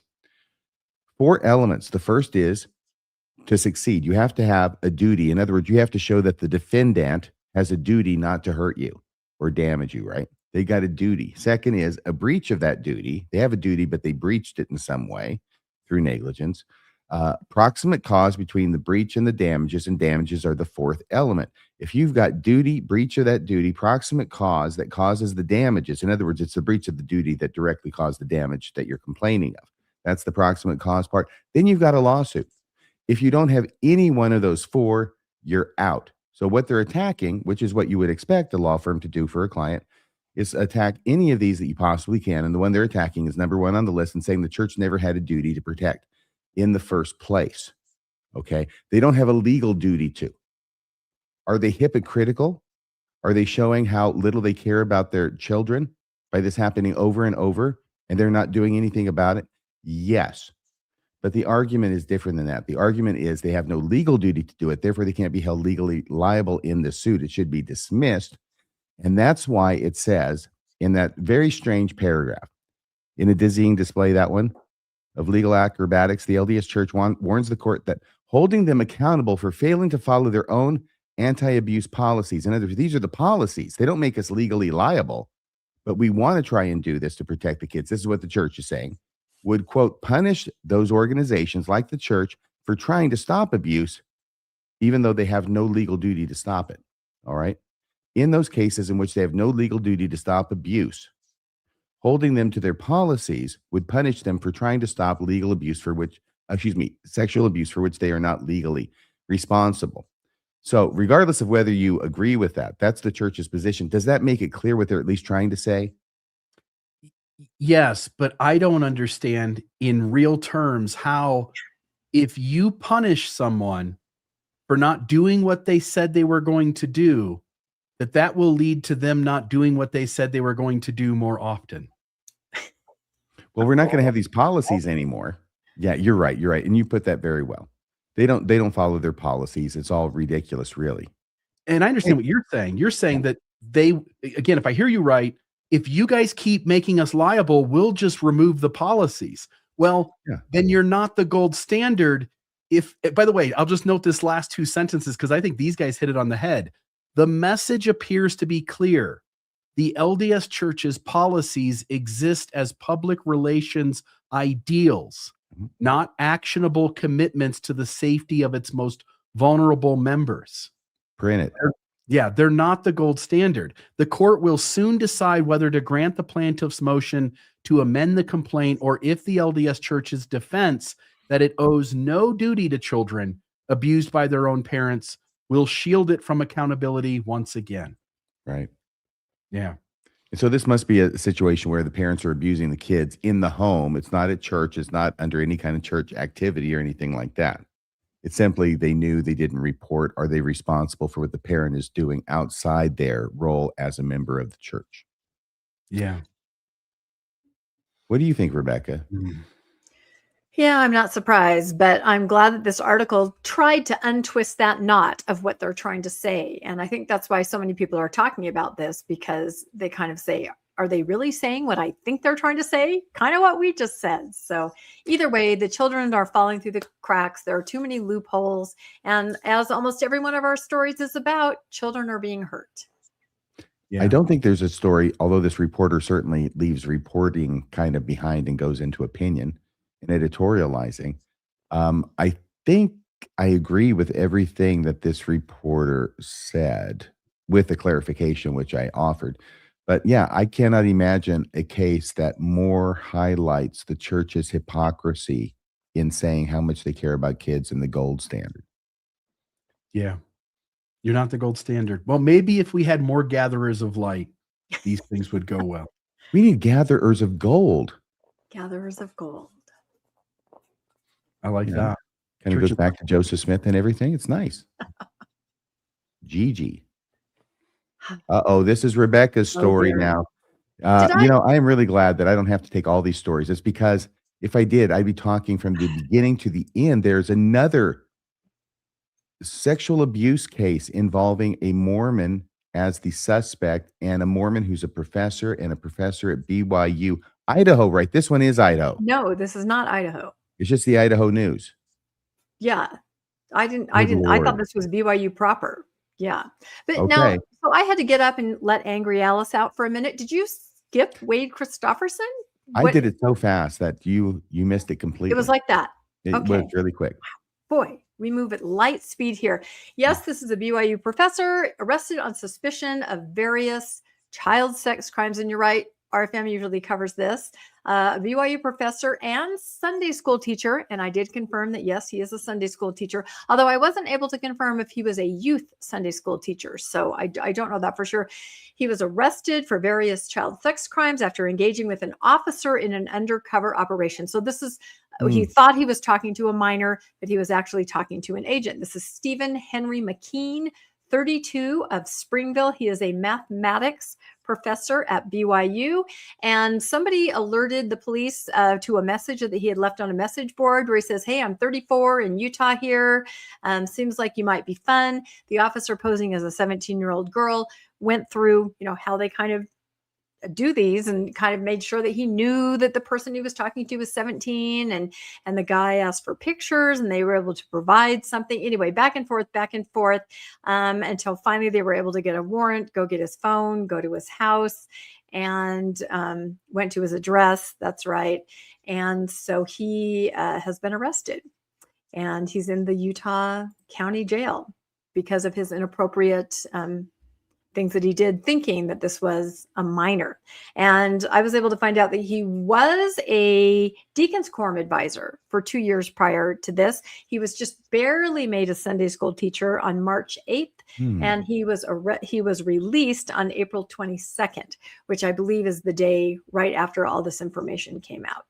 4 elements. The first is to succeed. You have to have a duty. In other words, you have to show that the defendant has a duty not to hurt you or damage you, right? They got a duty. Second is a breach of that duty. They have a duty, but they breached it in some way through negligence. Proximate cause between the breach and the damages, and damages are the 4th element. If you've got duty, breach of that duty, proximate cause that causes the damages, in other words, it's the breach of the duty that directly caused the damage that you're complaining of. That's the proximate cause part. Then you've got a lawsuit. If you don't have any one of those 4, you're out. So what they're attacking, which is what you would expect a law firm to do for a client, is attack any of these that you possibly can. And the one they're attacking is number 1 on the list and saying the church never had a duty to protect in the first place. Okay. They don't have a legal duty to. Are they hypocritical? Are they showing how little they care about their children by this happening over and over and they're not doing anything about it? Yes. But the argument is different than that. The argument is they have no legal duty to do it. Therefore, they can't be held legally liable in the suit. It should be dismissed. And that's why it says in that very strange paragraph, in a dizzying display, that one, of legal acrobatics, the LDS Church warns the court that holding them accountable for failing to follow their own anti-abuse policies. In other words, these are the policies. They don't make us legally liable, but we want to try and do this to protect the kids. This is what the church is saying. Would, quote, punish those organizations like the church for trying to stop abuse, even though they have no legal duty to stop it. All right. In those cases in which they have no legal duty to stop abuse, holding them to their policies would punish them for trying to stop legal abuse sexual abuse for which they are not legally responsible. So regardless of whether you agree with that, that's the church's position. Does that make it clear what they're at least trying to say? Yes, but I don't understand in real terms how, if you punish someone for not doing what they said they were going to do, that will lead to them not doing what they said they were going to do more often. Well, we're not going to have these policies anymore. Yeah, you're right. You're right. And you put that very well. They don't follow their policies. It's all ridiculous, really. And I understand what you're saying. You're saying that again, if I hear you right, if you guys keep making us liable, we'll just remove the policies. Well, Then you're not the gold standard. By the way, I'll just note this last 2 sentences because I think these guys hit it on the head. The message appears to be clear. The LDS Church's policies exist as public relations ideals, not actionable commitments to the safety of its most vulnerable members. Print it. They're not the gold standard. The court will soon decide whether to grant the plaintiff's motion to amend the complaint, or if the LDS Church's defense that it owes no duty to children abused by their own parents will shield it from accountability once again. Right. Yeah. And so this must be a situation where the parents are abusing the kids in the home. It's not at church. It's not under any kind of church activity or anything like that. It's simply they knew they didn't report. Are they responsible for what the parent is doing outside their role as a member of the church? Yeah. What do you think, Rebecca? Yeah, I'm not surprised, but I'm glad that this article tried to untwist that knot of what they're trying to say. And I think that's why so many people are talking about this, because they kind of say, are they really saying what I think they're trying to say? Kind of what we just said. So either way, the children are falling through the cracks. There are too many loopholes. And as almost every one of our stories is about, children are being hurt. Yeah. I don't think there's a story, although this reporter certainly leaves reporting kind of behind and goes into opinion and editorializing. I think I agree with everything that this reporter said, with the clarification which I offered. But yeah, I cannot imagine a case that more highlights the church's hypocrisy in saying how much they care about kids and the gold standard. Yeah. You're not the gold standard. Well, maybe if we had more gatherers of light, these things would go well. We need gatherers of gold. Gatherers of gold. I like Yeah. that. Kind of goes Churches- back to Joseph Smith and everything. It's nice. Gigi. Uh-oh, this is Rebecca's story dear. now. Did I- I am really glad that I don't have to take all these stories. It's because if I did, I'd be talking from the beginning to the end. There's another sexual abuse case involving a Mormon as the suspect, and a Mormon who's a professor and a professor at BYU, Idaho, right? This one is Idaho. No, this is not Idaho. It's just the Idaho News. Yeah. I Good thought Lord. this was BYU proper. Yeah. But Okay. now, so I had to get up and let Angry Alice out for a minute. Did you skip Wade Christofferson? I did it so fast that you missed it completely. It was like that. It okay. was really quick. Boy, we move at light speed here. Yes, this is a BYU professor arrested on suspicion of various child sex crimes. And you're right, RFM usually covers this. A BYU professor and Sunday school teacher. And I did confirm that, yes, he is a Sunday school teacher, although I wasn't able to confirm if he was a youth Sunday school teacher. So I don't know that for sure. He was arrested for various child sex crimes after engaging with an officer in an undercover operation. So this is, he thought he was talking to a minor, but he was actually talking to an agent. This is Stephen Henry McKean, 32, of Springville. He is a mathematics professor at BYU. And somebody alerted the police to a message that he had left on a message board where he says, "Hey, I'm 34 in Utah here. Seems like you might be fun." The officer, posing as a 17-year-old girl, went through, how they kind of do these and kind of made sure that he knew that the person he was talking to was 17, and the guy asked for pictures and they were able to provide something. Anyway, back and forth until finally they were able to get a warrant, go get his phone, go to his house, and went to his address. That's right. And so he has been arrested, and he's in the Utah County Jail because of his inappropriate things that he did, thinking that this was a minor. And I was able to find out that he was a Deacon's Quorum advisor for 2 years prior to this. He was just barely made a Sunday school teacher on March 8th, and he was released on April 22nd, which I believe is the day right after all this information came out.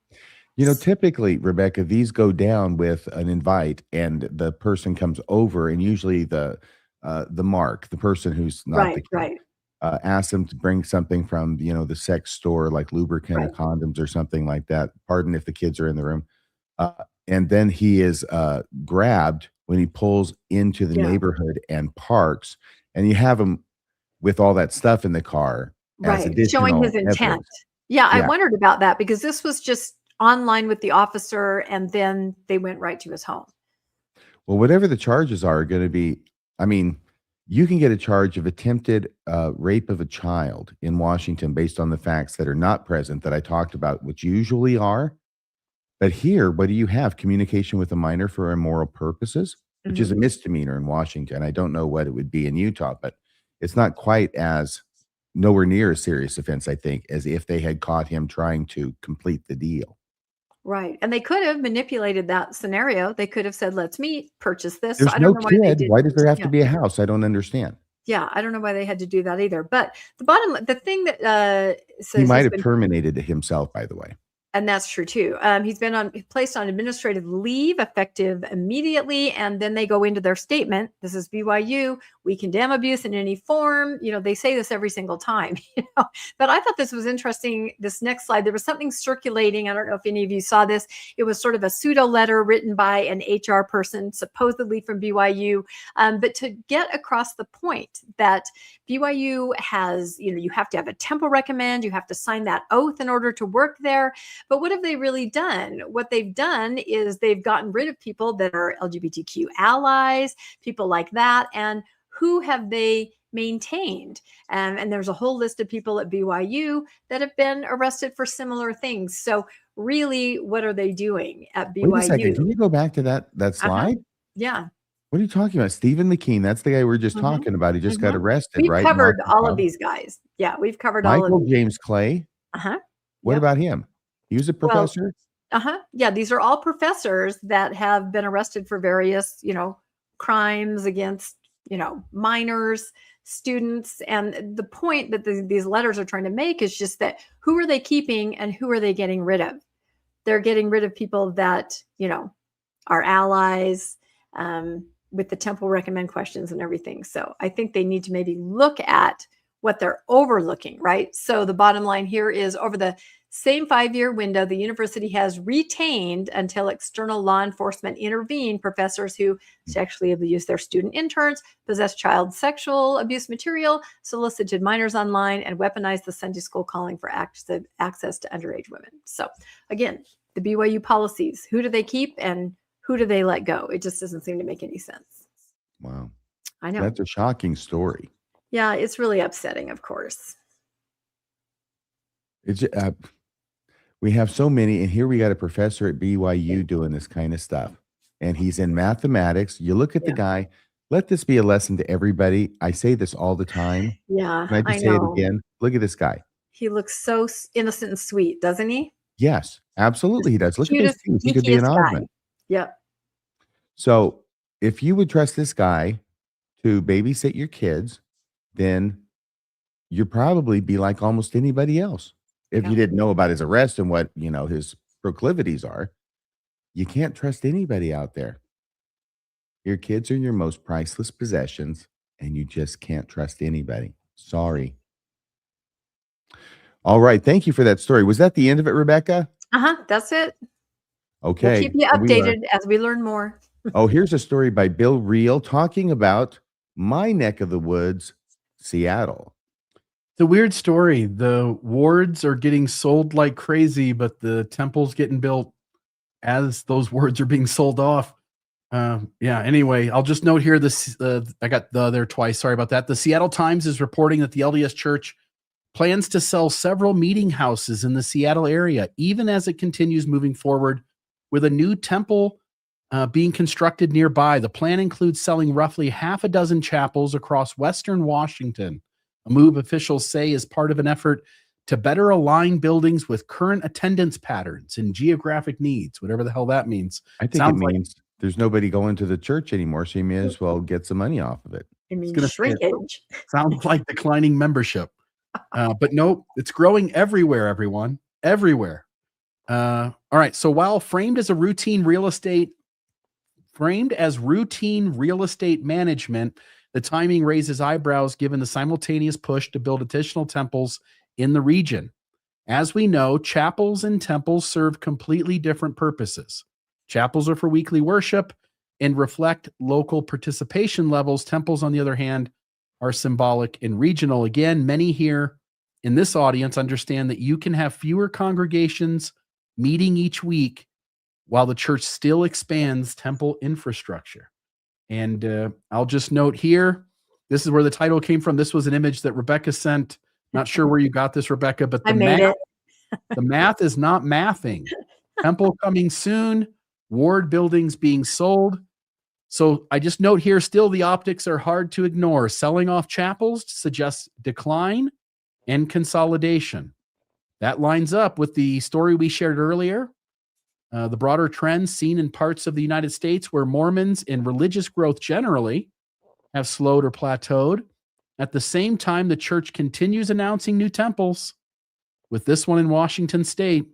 Typically, Rebecca, these go down with an invite, and the person comes over, and usually the mark, the person who's not the kid, asks them to bring something from the sex store, like lubricant or condoms or something like that. Pardon if the kids are in the room. And then he is grabbed when he pulls into the neighborhood and parks, and you have him with all that stuff in the car, showing his intent. Evidence. Yeah, I wondered about that because this was just online with the officer, and then they went right to his home. Well, whatever the charges are going to be, you can get a charge of attempted rape of a child in Washington based on the facts that are not present that I talked about, which usually are. But here, what do you have? Communication with a minor for immoral purposes, which is a misdemeanor in Washington. I don't know what it would be in Utah, but it's not quite as nowhere near a serious offense, I think, as if they had caught him trying to complete the deal. Right. And they could have manipulated that scenario. They could have said, "Let's meet, purchase this." There's So I don't no know why they kid. did. Why does there have to be a house? I don't understand. Yeah, I don't know why they had to do that either. But the thing that says He might have terminated himself, by the way. And that's true too. He's been placed on administrative leave effective immediately. And then they go into their statement. This is BYU. We condemn abuse in any form. They say this every single time, but I thought this was interesting. This next slide, there was something circulating. I don't know if any of you saw this. It was sort of a pseudo letter written by an HR person, supposedly from BYU. But to get across the point that BYU has, you have to have a temple recommend, you have to sign that oath in order to work there. But what have they really done? What they've done is they've gotten rid of people that are LGBTQ allies, people like that. And who have they maintained. And there's a whole list of people at BYU that have been arrested for similar things. So really, what are they doing at BYU? Wait a second. Can you go back to that slide? Yeah. What are you talking about? Stephen McKean. That's the guy we were just Mhm. talking about. He just got arrested, We've right? in covered all of Arkansas. these guys. Yeah, we've covered all of Michael these. James Clay. What Yep. about him? He was a professor? Yeah, these are all professors that have been arrested for various, crimes against, minors, students. And the point that these letters are trying to make is just that who are they keeping and who are they getting rid of? They're getting rid of people that, are allies, with the temple recommend questions and everything. So I think they need to maybe look at what they're overlooking, right? So the bottom line here is over the same 5-year window, the university has retained until external law enforcement intervene professors who sexually abuse their student interns, possess child sexual abuse material, solicited minors online, and weaponized the Sunday school calling for access to underage women. So again, the BYU policies, who do they keep and who do they let go? It just doesn't seem to make any sense. Wow. I know. That's a shocking story. Yeah, it's really upsetting, of course. It's we have so many, and here we got a professor at BYU doing this kind of stuff, and he's in mathematics. You look at the guy. Let this be a lesson to everybody. I say this all the time. Yeah, Can I just say it again? Look at this guy. He looks so innocent and sweet, doesn't he? Yes, absolutely he does. Look at his teeth. He could be an Osmond. Yep. So if you would trust this guy to babysit your kids, then you'd probably be like almost anybody else. If you didn't know about his arrest and what, his proclivities are, you can't trust anybody out there. Your kids are your most priceless possessions, and you just can't trust anybody. Sorry. All right. Thank you for that story. Was that the end of it, Rebecca? That's it. Okay. We'll keep you updated as we learn more. Here's a story by Bill Reel talking about my neck of the woods, Seattle. The weird story. The wards are getting sold like crazy, but the temple's getting built as those wards are being sold off. Anyway, I'll just note here this. I got there twice. Sorry about that. The Seattle Times is reporting that the LDS Church plans to sell several meeting houses in the Seattle area, even as it continues moving forward with a new temple being constructed nearby. The plan includes selling roughly half a dozen chapels across Western Washington, a move officials say is part of an effort to better align buildings with current attendance patterns and geographic needs, whatever the hell that means. I think it means there's nobody going to the church anymore, so you may as well get some money off of it. It means shrinkage. Sounds like declining membership. But no, it's growing everywhere, everyone. Everywhere. All right. So while framed as routine real estate management, the timing raises eyebrows given the simultaneous push to build additional temples in the region. As we know, chapels and temples serve completely different purposes. Chapels are for weekly worship and reflect local participation levels. Temples, on the other hand, are symbolic and regional. Again, many here in this audience understand that you can have fewer congregations meeting each week while the church still expands temple infrastructure. And I'll just note here, this is where the title came from. This was an image that Rebecca sent. Not sure where you got this, Rebecca, but the math is not mathing. Temple coming soon, ward buildings being sold. So I just note here, still the optics are hard to ignore. Selling off chapels suggests decline and consolidation. That lines up with the story we shared earlier. The broader trends seen in parts of the United States where Mormons and religious growth generally have slowed or plateaued. At the same time, the church continues announcing new temples. With this one in Washington State,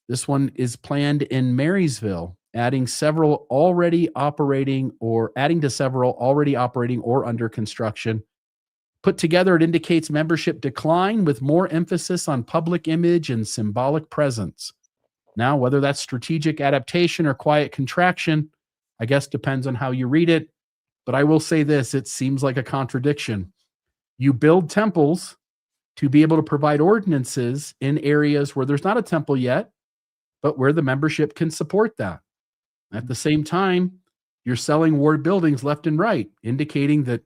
this one is planned in Marysville, adding to several already operating or under construction. Put together, it indicates membership decline with more emphasis on public image and symbolic presence. Now, whether that's strategic adaptation or quiet contraction, I guess depends on how you read it. But I will say this, it seems like a contradiction. You build temples to be able to provide ordinances in areas where there's not a temple yet, but where the membership can support that. At the same time, you're selling ward buildings left and right, indicating that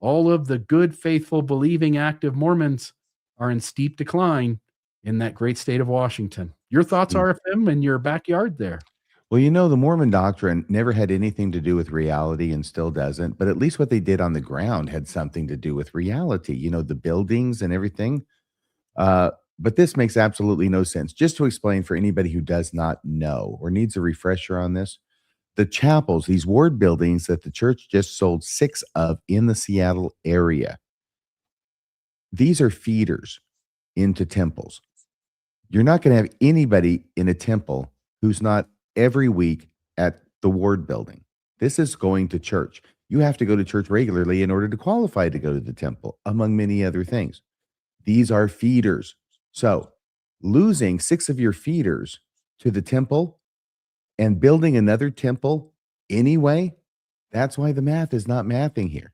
all of the good, faithful, believing, active Mormons are in steep decline in that great state of Washington. Your thoughts, RFM, in your backyard there? Well, the Mormon doctrine never had anything to do with reality and still doesn't, but at least what they did on the ground had something to do with reality, the buildings and everything. But this makes absolutely no sense. Just to explain for anybody who does not know or needs a refresher on this, the chapels, these ward buildings that the church just sold 6 of in the Seattle area, these are feeders into temples. You're not going to have anybody in a temple who's not every week at the ward building. This is going to church. You have to go to church regularly in order to qualify to go to the temple, among many other things. These are feeders. So losing 6 of your feeders to the temple and building another temple anyway, that's why the math is not mathing here.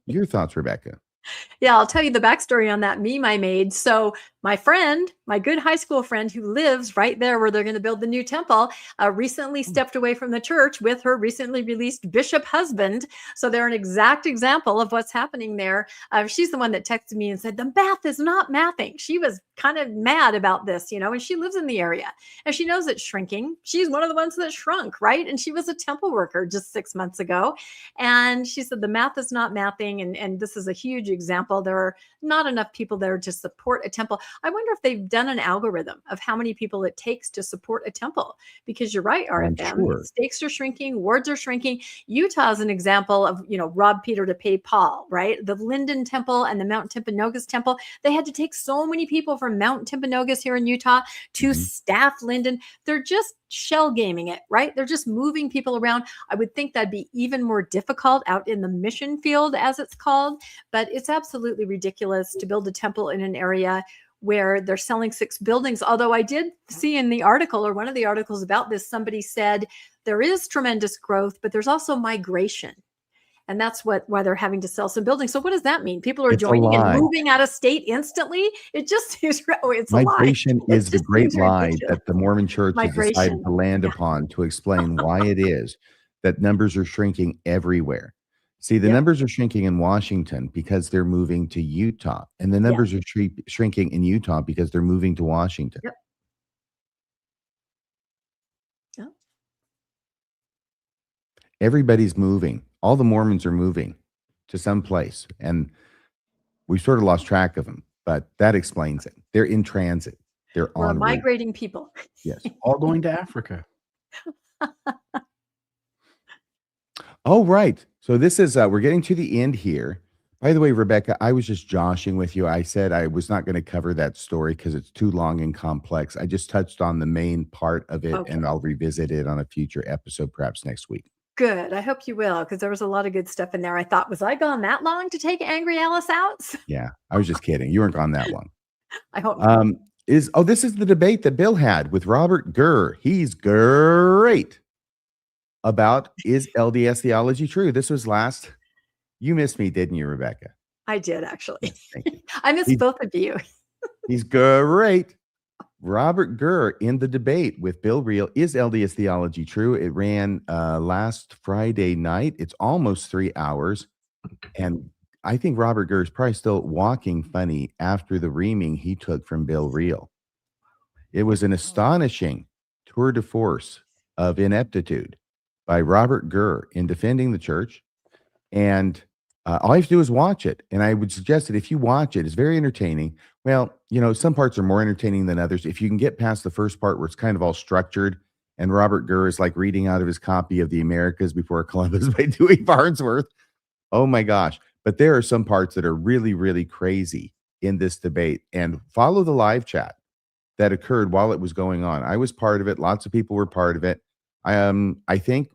Your thoughts, Rebecca? Yeah, I'll tell you the backstory on that meme I made. So my friend, my good high school friend who lives right there where they're going to build the new temple, recently stepped away from the church with her recently released bishop husband. So they're an exact example of what's happening there. She's the one that texted me and said, the math is not mathing. She was kind of mad about this, and she lives in the area and she knows it's shrinking. She's one of the ones that shrunk, right? And she was a temple worker just 6 months ago. And she said, the math is not mathing. And this is a huge example. There are not enough people there to support a temple. I wonder if they've done an algorithm of how many people it takes to support a temple, because you're right, RFM. Sure. Stakes are shrinking, wards are shrinking. Utah is an example of, rob Peter to pay Paul, right? The Linden Temple and the Mount Timpanogos Temple, they had to take so many people from Mount Timpanogos here in Utah to staff Linden. They're just shell gaming it, right? They're just moving people around. I would think that'd be even more difficult out in the mission field, as it's called, but it's absolutely ridiculous to build a temple in an area where they're selling 6 buildings. Although I did see in the article, or one of the articles about this, somebody said there is tremendous growth, but there's also migration. And that's why they're having to sell some buildings. So what does that mean? People are joining and moving out of state instantly? It just is, it's a lie. Migration is the great lie that the Mormon church has decided to land upon to explain why it is that numbers are shrinking everywhere. See, the numbers are shrinking in Washington because they're moving to Utah, and the numbers are shrinking in Utah because they're moving to Washington. Everybody's moving. All the Mormons are moving to some place, and we sort of lost track of them, but that explains it. They're in transit. We're migrating people. Yes. All going to Africa. Oh, right. So this is, we're getting to the end here. By the way, Rebecca, I was just joshing with you. I said I was not going to cover that story because it's too long and complex. I just touched on the main part of it, and I'll revisit it on a future episode, perhaps next week. Good. I hope you will, because there was a lot of good stuff in there. I thought, was I gone that long to take Angry Alice out? Yeah, I was just kidding. You weren't gone that long. I hope not. This is the debate that Bill had with Robert Gurr. He's great about, is LDS theology true? This was you missed me, didn't you, Rebecca? I did, actually. Yes, thank you. I missed both of you. He's great. Robert Gurr in the debate with Bill Reel, is LDS theology true? It ran last Friday night. It's almost 3 hours. And I think Robert Gurr is probably still walking funny after the reaming he took from Bill Reel. It was an astonishing tour de force of ineptitude by Robert Gurr in defending the church. And all you have to do is watch it. And I would suggest that if you watch it, it's very entertaining. Well, some parts are more entertaining than others. If you can get past the first part where it's kind of all structured, and Robert Gurr is like reading out of his copy of the Americas Before Columbus by Dewey Farnsworth. Oh my gosh. But there are some parts that are really, really crazy in this debate. And follow the live chat that occurred while it was going on. I was part of it. Lots of people were part of it. I think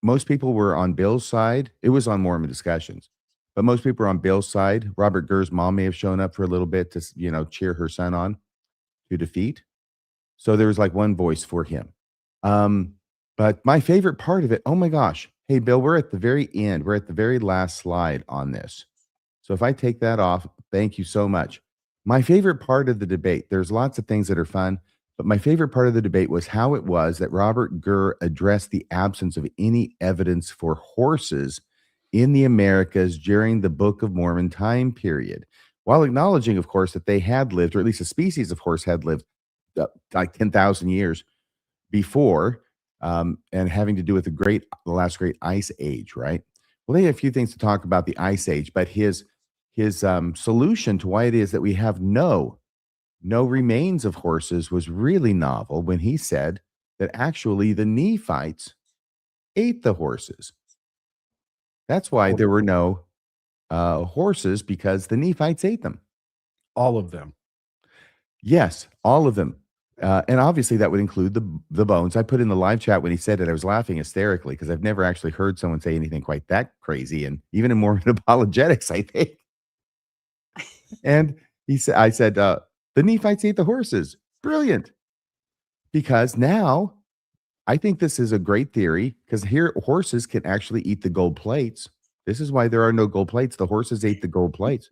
most people were on Bill's side. It was on Mormon Discussions, but most people were on Bill's side. Robert Gurr's mom may have shown up for a little bit to, cheer her son on to defeat. So there was like one voice for him. But my favorite part of it, oh my gosh. Hey, Bill, we're at the very end. We're at the very last slide on this. So if I take that off, thank you so much. My favorite part of the debate, there's lots of things that are fun, but my favorite part of the debate was how it was that Robert Gurr addressed the absence of any evidence for horses in the Americas during the Book of Mormon time period, while acknowledging, of course, that they had lived, or at least a species of horse had lived like 10,000 years before, and having to do with the last great ice age, right? Well, they had a few things to talk about the ice age, but his solution to why it is that we have no remains of horses was really novel when he said that actually the Nephites ate the horses. That's why there were no horses, because the Nephites ate them. All of them. Yes, all of them. And obviously that would include the bones. I put in the live chat when he said it, I was laughing hysterically because I've never actually heard someone say anything quite that crazy, and even in Mormon apologetics, I think. And I said, the Nephites ate the horses. Brilliant. Because now I think this is a great theory, because here horses can actually eat the gold plates. This is why there are no gold plates. The horses ate the gold plates.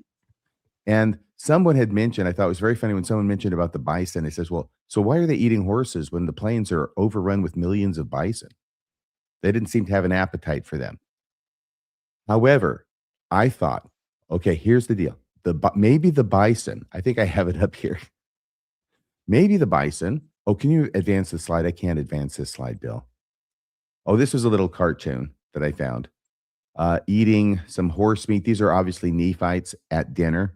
And someone had mentioned, I thought it was very funny when someone mentioned about the bison. It says, well, so why are they eating horses when the plains are overrun with millions of bison? They didn't seem to have an appetite for them. However, I thought, okay, here's the deal. Maybe the bison, I think I have it up here. Maybe the bison. Oh, can you advance the slide? I can't advance this slide, Bill. Oh, this was a little cartoon that I found. Eating some horse meat. These are obviously Nephites at dinner.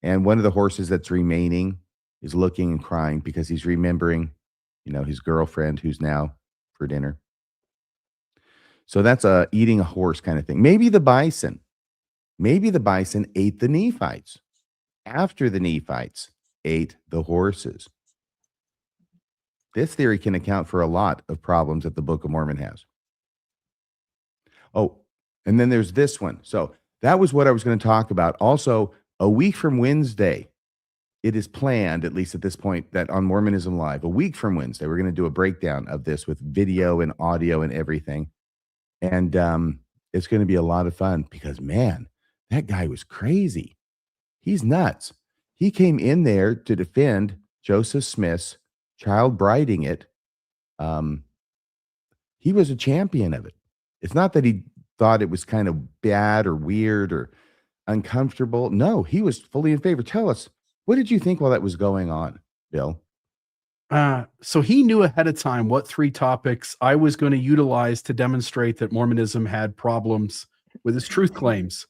And one of the horses that's remaining is looking and crying because he's remembering, his girlfriend who's now for dinner. So that's eating a horse kind of thing. Maybe the bison ate the Nephites after the Nephites ate the horses. This theory can account for a lot of problems that the Book of Mormon has. Oh, and then there's this one. So that was what I was going to talk about. Also, a week from Wednesday, it is planned, at least at this point, that on Mormonism Live, a week from Wednesday, we're going to do a breakdown of this with video and audio and everything. And it's going to be a lot of fun because, man, that guy was crazy. He's nuts. He came in there to defend Joseph Smith's child briding it. He was a champion of it. It's not that he thought it was kind of bad or weird or uncomfortable. No, he was fully in favor. Tell us, what did you think while that was going on, Bill? So he knew ahead of time what 3 topics I was going to utilize to demonstrate that Mormonism had problems with its truth claims.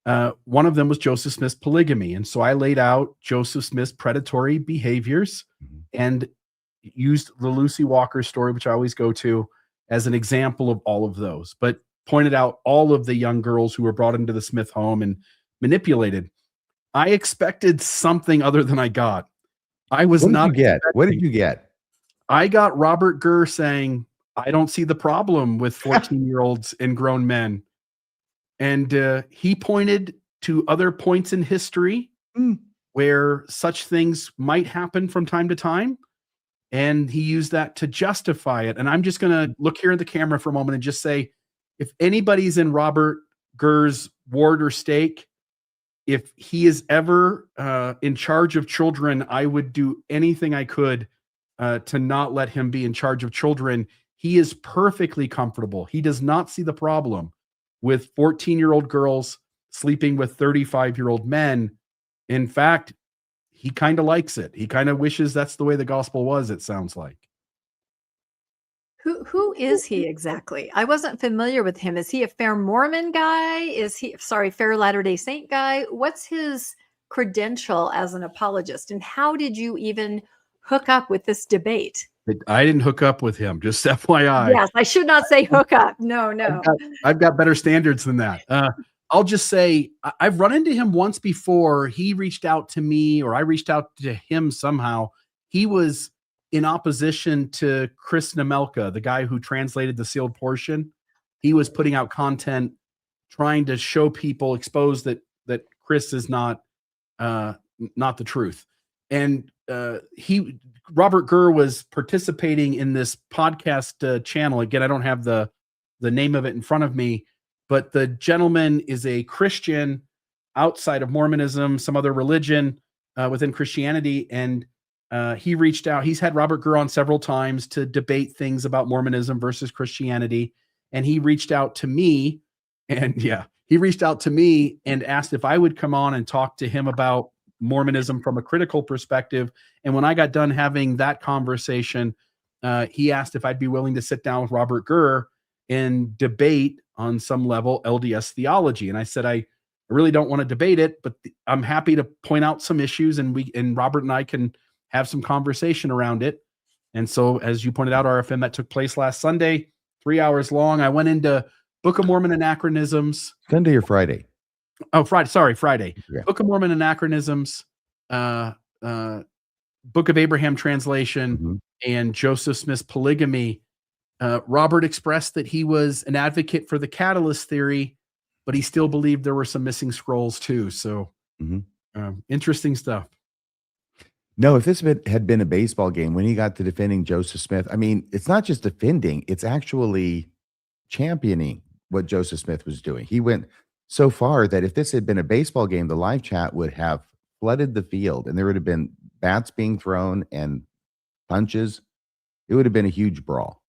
One of them was Joseph Smith's polygamy. And so I laid out Joseph Smith's predatory behaviors and used the Lucy Walker story, which I always go to, as an example of all of those, but pointed out all of the young girls who were brought into the Smith home and manipulated. I expected something other than I got. I was not. What did you get? I got Robert Gurr saying, I don't see the problem with 14-year-olds and grown men. And he pointed to other points in history where such things might happen from time to time. And he used that to justify it. And I'm just going to look here at the camera for a moment and just say, if anybody's in Robert Gurr's ward or stake, if he is ever in charge of children, I would do anything I could to not let him be in charge of children. He is perfectly comfortable. He does not see the problem with 14-year-old girls sleeping with 35-year-old men. In fact, he kind of likes it. He kind of wishes that's the way the gospel was, it sounds like. Who is he exactly? I wasn't familiar with him. Is he a fair Mormon guy? Is he, fair Latter-day Saint guy? What's his credential as an apologist? And how did you even hook up with this debate? I didn't hook up with him, just FYI. Yes, I should not say hook up. No. I've got better standards than that. I'll just say I've run into him once before. He reached out to me, or I reached out to him somehow. He was in opposition to Chris Nemelka, the guy who translated the sealed portion. He was putting out content trying to show people, expose that Chris is not the truth. And Robert Gurr was participating in this podcast channel. Again, I don't have the name of it in front of me, but the gentleman is a Christian outside of Mormonism, some other religion within Christianity. And he reached out. He's had Robert Gurr on several times to debate things about Mormonism versus Christianity. And he reached out to me And yeah, he reached out to me and asked if I would come on and talk to him about Mormonism from a critical perspective. And when I got done having that conversation, he asked if I'd be willing to sit down with Robert Gurr and debate on some level LDS theology. And I said, I really don't want to debate it, but I'm happy to point out some issues, and Robert and I can have some conversation around it. And so, as you pointed out, RFM, that took place last Sunday, 3 hours long. I went into Book of Mormon anachronisms. Sunday or Friday? Oh, Friday. Sorry, Friday. Yeah. Book of Mormon anachronisms, Book of Abraham translation, and Joseph Smith's polygamy. Robert expressed that he was an advocate for the catalyst theory, but he still believed there were some missing scrolls too. So interesting stuff. No, if this had been a baseball game, when he got to defending Joseph Smith, I mean, it's not just defending, it's actually championing what Joseph Smith was doing. He went so far that if this had been a baseball game, the live chat would have flooded the field and there would have been bats being thrown and punches. It would have been a huge brawl.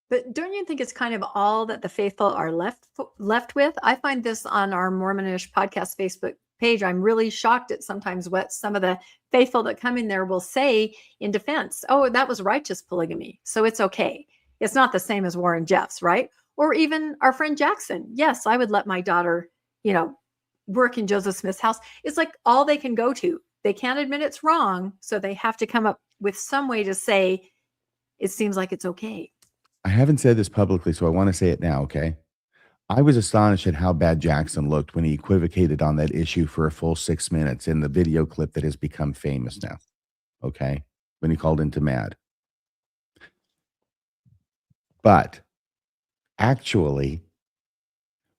But don't you think it's kind of all that the faithful are left with? I find this on our Mormonish podcast Facebook page. I'm really shocked at sometimes what some of the faithful that come in there will say in defense. Oh, that was righteous polygamy, so it's okay. It's not the same as Warren Jeffs, right? Or even our friend Jackson. Yes, I would let my daughter, work in Joseph Smith's house. It's like all they can go to. They can't admit it's wrong, so they have to come up with some way to say it seems like it's okay. I haven't said this publicly, so I want to say it now, okay? I was astonished at how bad Jackson looked when he equivocated on that issue for a full 6 minutes in the video clip that has become famous now, okay? When he called into Mad. But actually,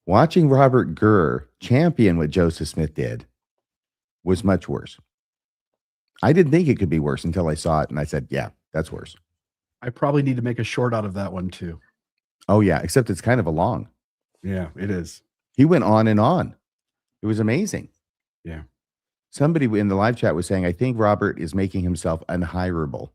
watching Robert Gurr champion what Joseph Smith did was much worse. I didn't think it could be worse until I saw it, and I said, yeah, that's worse. I probably need to make a short out of that one too. Oh, yeah, except it's kind of a long. Yeah, it is. He went on and on. It was amazing. Yeah. Somebody in the live chat was saying, I think Robert is making himself unhireable.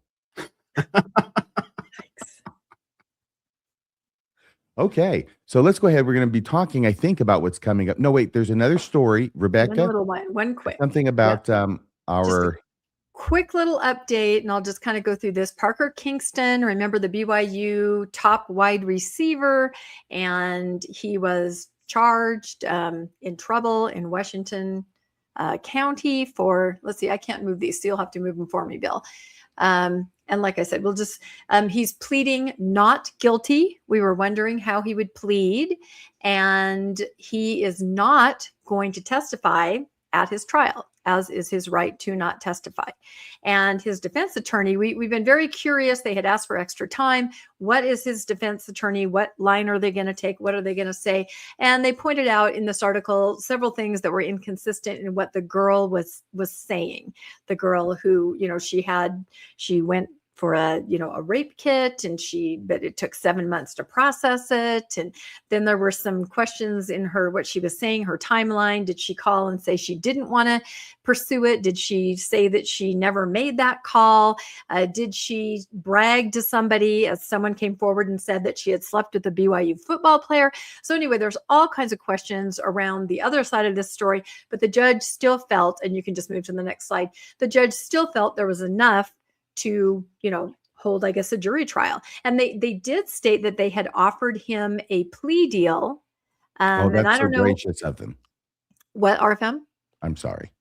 Okay, so let's go ahead. We're going to be talking, I think, about what's coming up. No, wait, there's another story, Rebecca. One quick. Something about our... Quick little update, and I'll just kind of go through this. Parker Kingston, remember the BYU top wide receiver, and he was charged in trouble in Washington County for, let's see, I can't move these, so you'll have to move them for me, Bill. And like I said, we'll just, he's pleading not guilty. We were wondering how he would plead, and he is not going to testify at his trial, as is his right to not testify. And his defense attorney, we've been very curious. They had asked for extra time. What is his defense attorney? What line are they going to take? What are they going to say? And they pointed out in this article several things that were inconsistent in what the girl was saying. The girl who, she went for a rape kit, but it took 7 months to process it. And then there were some questions in what she was saying, her timeline. Did she call and say she didn't want to pursue it? Did she say that she never made that call? Did she brag to somebody as someone came forward and said that she had slept with a BYU football player? So anyway, there's all kinds of questions around the other side of this story, but the judge still felt, and you can just move to the next slide, the judge still felt there was enough to, hold, I guess, a jury trial. And they did state that they had offered him a plea deal. That's and I don't know, gracious of them. What, RFM? I'm sorry.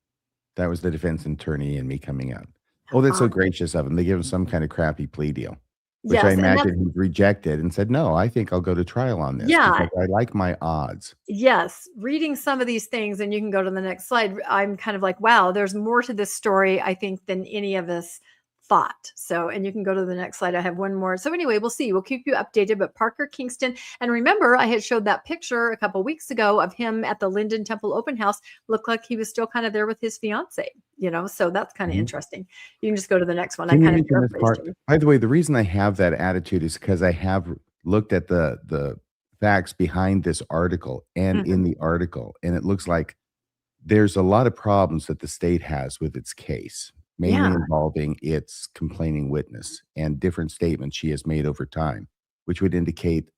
That was the defense attorney and me coming out. Oh, that's so gracious of them. They give him some kind of crappy plea deal, which I imagine he rejected and said, no, I think I'll go to trial on this. Yeah. Because I like my odds. Yes. Reading some of these things, and you can go to the next slide, I'm kind of like, wow, there's more to this story, I think, than any of us thought. So, and you can go to the next slide. I have one more. So anyway, we'll see. We'll keep you updated. But Parker Kingston, and remember, I had showed that picture a couple of weeks ago of him at the Linden Temple open house. Looked like he was still kind of there with his fiance, so that's kind of interesting. You can just go to the next one. Can I kind of by the way, the reason I have that attitude is because I have looked at the facts behind this article and in the article, and it looks like there's a lot of problems that the state has with its case, mainly involving its complaining witness and different statements she has made over time, which would indicate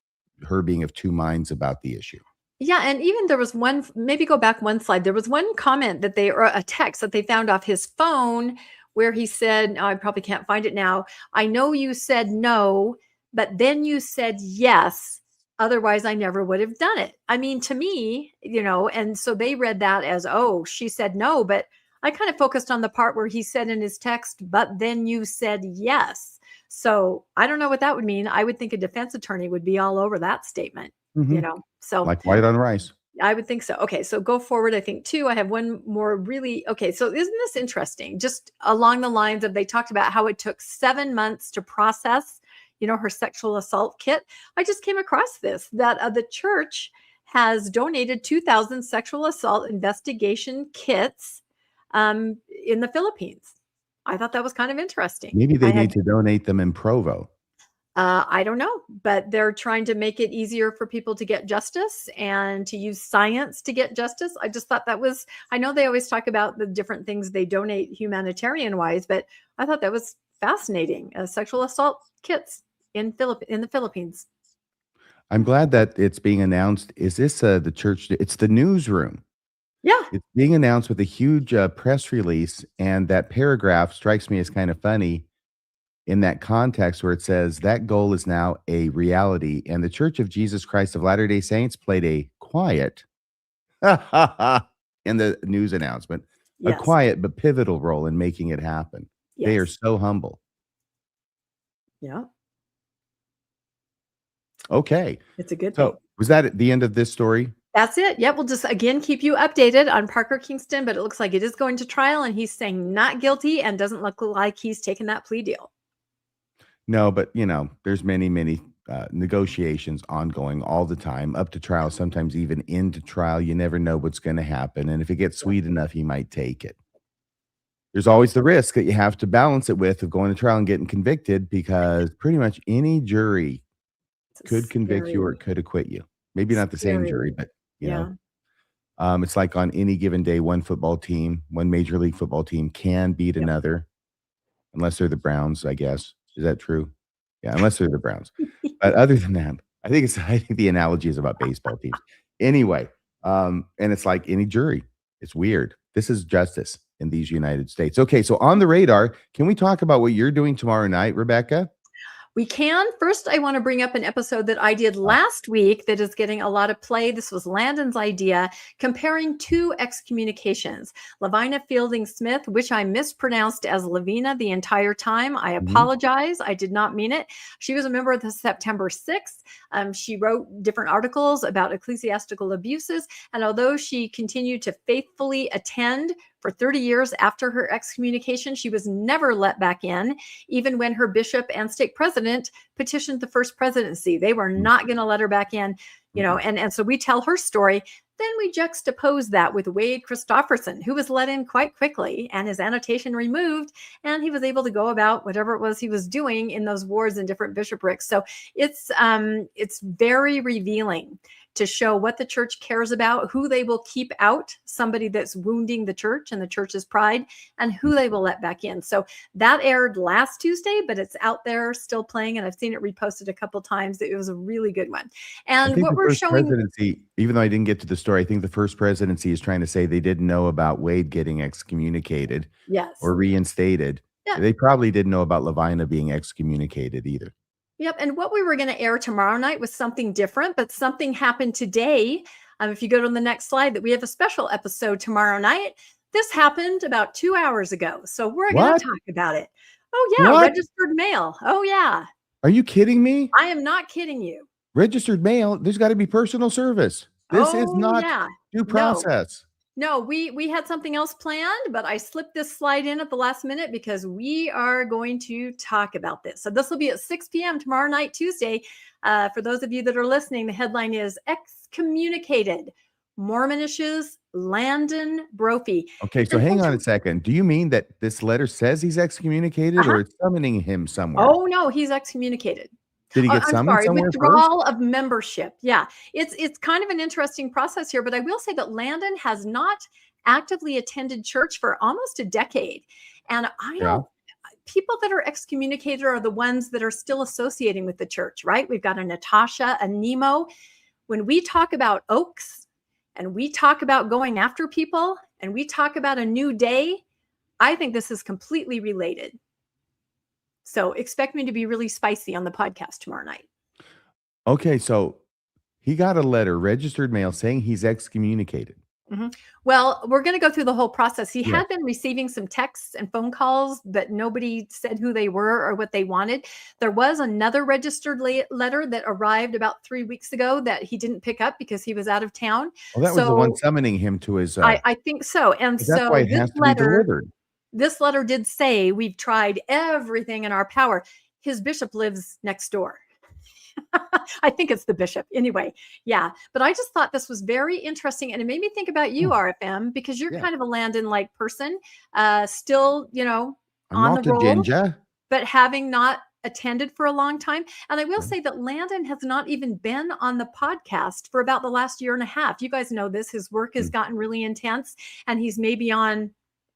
her being of two minds about the issue. Yeah, and even there was one, maybe go back one slide. There was one comment that or a text that they found off his phone where he said, oh, I probably can't find it now. I know you said no, but then you said yes. Otherwise, I never would have done it. I mean, to me, and so they read that as, oh, she said no, but I kind of focused on the part where he said in his text, but then you said yes. So I don't know what that would mean. I would think a defense attorney would be all over that statement, Mhm. So Like white on rice. I would think so. Okay, so go forward. I think too. I have one more really. Okay, so isn't this interesting? Just along the lines of they talked about how it took 7 months to process, her sexual assault kit. I just came across this that the church has donated 2,000 sexual assault investigation kits in the Philippines. I thought that was kind of interesting. Maybe they need to donate them in Provo. I don't know, but they're trying to make it easier for people to get justice and to use science to get justice. I just thought that was, I know they always talk about the different things they donate humanitarian wise, but I thought that was fascinating. Sexual assault kits in the Philippines. I'm glad that it's being announced. Is this the church? It's the newsroom. Yeah. It's being announced with a huge press release. And that paragraph strikes me as kind of funny in that context where it says that goal is now a reality. And the Church of Jesus Christ of Latter-day Saints played a quiet in the news announcement, Yes. a quiet but pivotal role in making it happen. Yes. They are so humble. Yeah. Okay. It's a good thing. So was that at the end of this story? That's it. Yep. We'll just again keep you updated on Parker Kingston, but it looks like it is going to trial and he's saying not guilty and doesn't look like he's taken that plea deal. No, but there's many negotiations ongoing all the time, up to trial, sometimes even into trial. You never know what's going to happen. And if it gets sweet enough, he might take it. There's always the risk that you have to balance it with of going to trial and getting convicted, because pretty much any jury could convict you or it could acquit you. Maybe not the same jury, but you know. It's like on any given day, one major league football team can beat another, unless they're the Browns, I guess. Is that true? Yeah, unless they're the Browns. But other than that, I think the analogy is about baseball teams. Anyway, and it's like any jury. It's weird. This is justice in these United States. Okay, so on the radar, can we talk about what you're doing tomorrow night, Rebecca? We can. First, I want to bring up an episode that I did last week that is getting a lot of play. This was Landon's idea, comparing two excommunications. Lavina Fielding Smith, which I mispronounced as Lavina the entire time. I apologize. I did not mean it. She was a member of the September 6th. She wrote different articles about ecclesiastical abuses. And although she continued to faithfully attend for 30 years after her excommunication, she was never let back in, even when her bishop and stake president petitioned the first presidency. They were not going to let her back in, and so we tell her story. Then we juxtapose that with Wade Christofferson, who was let in quite quickly and his annotation removed, and he was able to go about whatever it was he was doing in those wards and different bishoprics. So it's very revealing to show what the church cares about, who they will keep out, somebody that's wounding the church and the church's pride, and who they will let back in. So that aired last Tuesday, but it's out there still playing, and I've seen it reposted a couple times. It was a really good one. And what we're showing, presidency, even though I didn't get to the story, I think the first presidency is trying to say they didn't know about Wade getting excommunicated, or reinstated. Yeah. They probably didn't know about Lavina being excommunicated either. Yep. And what we were going to air tomorrow night was something different, but something happened today. If you go to the next slide, that we have a special episode tomorrow night. This happened about 2 hours ago. So we're going to talk about it. Oh, yeah. What? Registered mail. Oh, yeah. Are you kidding me? I am not kidding you. Registered mail, there's got to be personal service. This is not due process. No, we had something else planned, but I slipped this slide in at the last minute because we are going to talk about this. So this will be at 6 p.m. tomorrow night, Tuesday. For those of you that are listening, the headline is Excommunicated, Mormonish's Landon Brophy. Okay, so hang on a second. Do you mean that this letter says he's excommunicated, or it's summoning him somewhere? Oh, no, he's excommunicated. Did he get summoned somewhere withdrawal of membership. Yeah, it's kind of an interesting process here, but I will say that Landon has not actively attended church for almost a decade. And I don't, people that are excommunicated are the ones that are still associating with the church, right? We've got a Natasha, a Nemo. when we talk about oaks and we talk about going after people and we talk about a new day, I think this is completely related. So expect me to be really spicy on the podcast tomorrow night. Okay, so he got a letter, registered mail, saying he's excommunicated. Well, we're going to go through the whole process. He Yeah. had been receiving some texts and phone calls, but nobody said who they were or what they wanted. There was another registered letter that arrived about 3 weeks ago that he didn't pick up because he was out of town. Well, that was the one summoning him to his. I think so. And that's so why it has to be delivered. This letter did say, we've tried everything in our power. His bishop lives next door. I think it's the bishop. Anyway, yeah. But I just thought this was very interesting. And it made me think about you, RFM, because you're kind of a Landon-like person, still, you know, I'm on not the roll, ginger, but having not attended for a long time. And I will say that Landon has not even been on the podcast for about the last year and a half. You guys know this. His work has gotten really intense, and he's maybe on,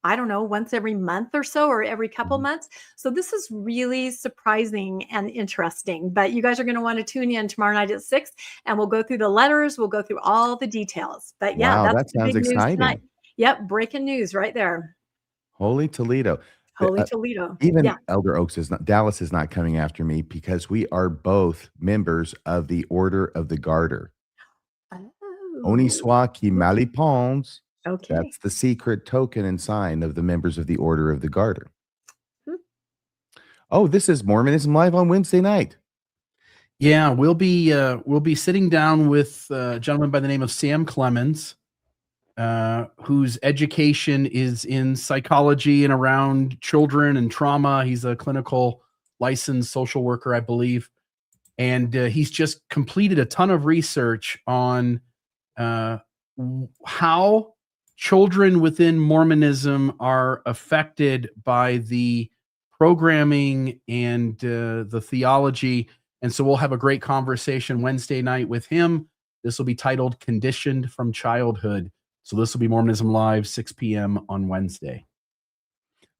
I don't know, once every month or so, or every couple months. So this is really surprising and interesting. But you guys are going to want to tune in tomorrow night at 6, and we'll go through the letters. We'll go through all the details. But yeah, wow, that's that sounds big news exciting. tonight. Yep, breaking news right there. Holy Toledo. Holy Toledo. Even Elder Oaks Dallas is not coming after me because we are both members of the Order of the Garter. Oniswaki Malipons. Okay. That's the secret token and sign of the members of the Order of the Garter. Oh, this is Mormonism Live on Wednesday night. Yeah, we'll be sitting down with a gentleman by the name of Sam Clemens, whose education is in psychology and around children and trauma. He's a clinical licensed social worker, I believe. And he's just completed a ton of research on how children within Mormonism are affected by the programming and the theology. And so we'll have a great conversation Wednesday night with him. This will be titled Conditioned from Childhood. So this will be Mormonism Live, 6 p.m. on Wednesday.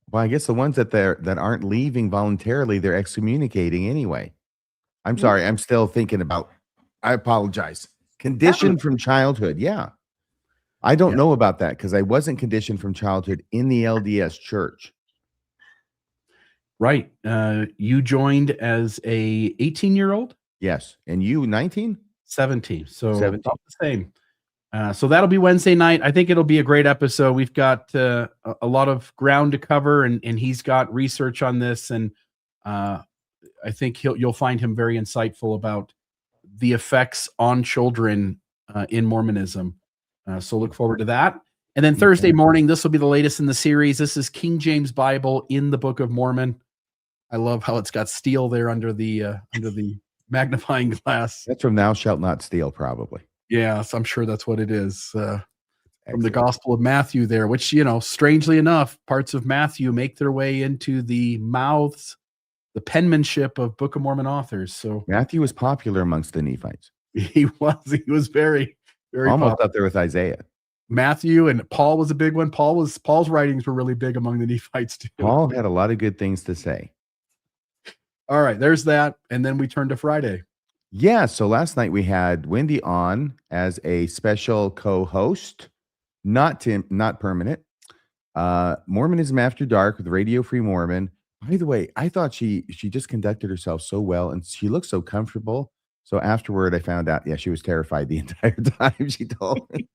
Well, I guess the ones that aren't leaving voluntarily, they're excommunicating anyway. I'm sorry. I'm still thinking about, I apologize. Conditioned from childhood. Yeah. I don't know about that because I wasn't conditioned from childhood in the LDS Church. Right. You joined as a 18-year-old? Yes. And you, 19? 17. So 17. About the same. So that'll be Wednesday night. I think it'll be a great episode. We've got a lot of ground to cover, and he's got research on this. And I think you'll find him very insightful about the effects on children in Mormonism. So look forward to that. And then Thursday morning, this will be the latest in the series. This is King James Bible in the Book of Mormon. I love how it's got steel there under the magnifying glass. That's from Thou Shalt Not Steal, probably. Yeah, so I'm sure that's what it is. From the Gospel of Matthew there, which, you know, strangely enough, parts of Matthew make their way into the mouths, the penmanship of Book of Mormon authors. So Matthew was popular amongst the Nephites. He was very, very almost popular. up there with Isaiah. Matthew and Paul was a big one. Paul's writings were really big among the Nephites too. Paul had a lot of good things to say. All right, there's that. And then we turn to Friday. Yeah, so last night we had Wendy on as a special co-host, not permanent. Mormonism After Dark with Radio Free Mormon. By the way, I thought she just conducted herself so well, and she looked so comfortable. So afterward, I found out, she was terrified the entire time, she told me.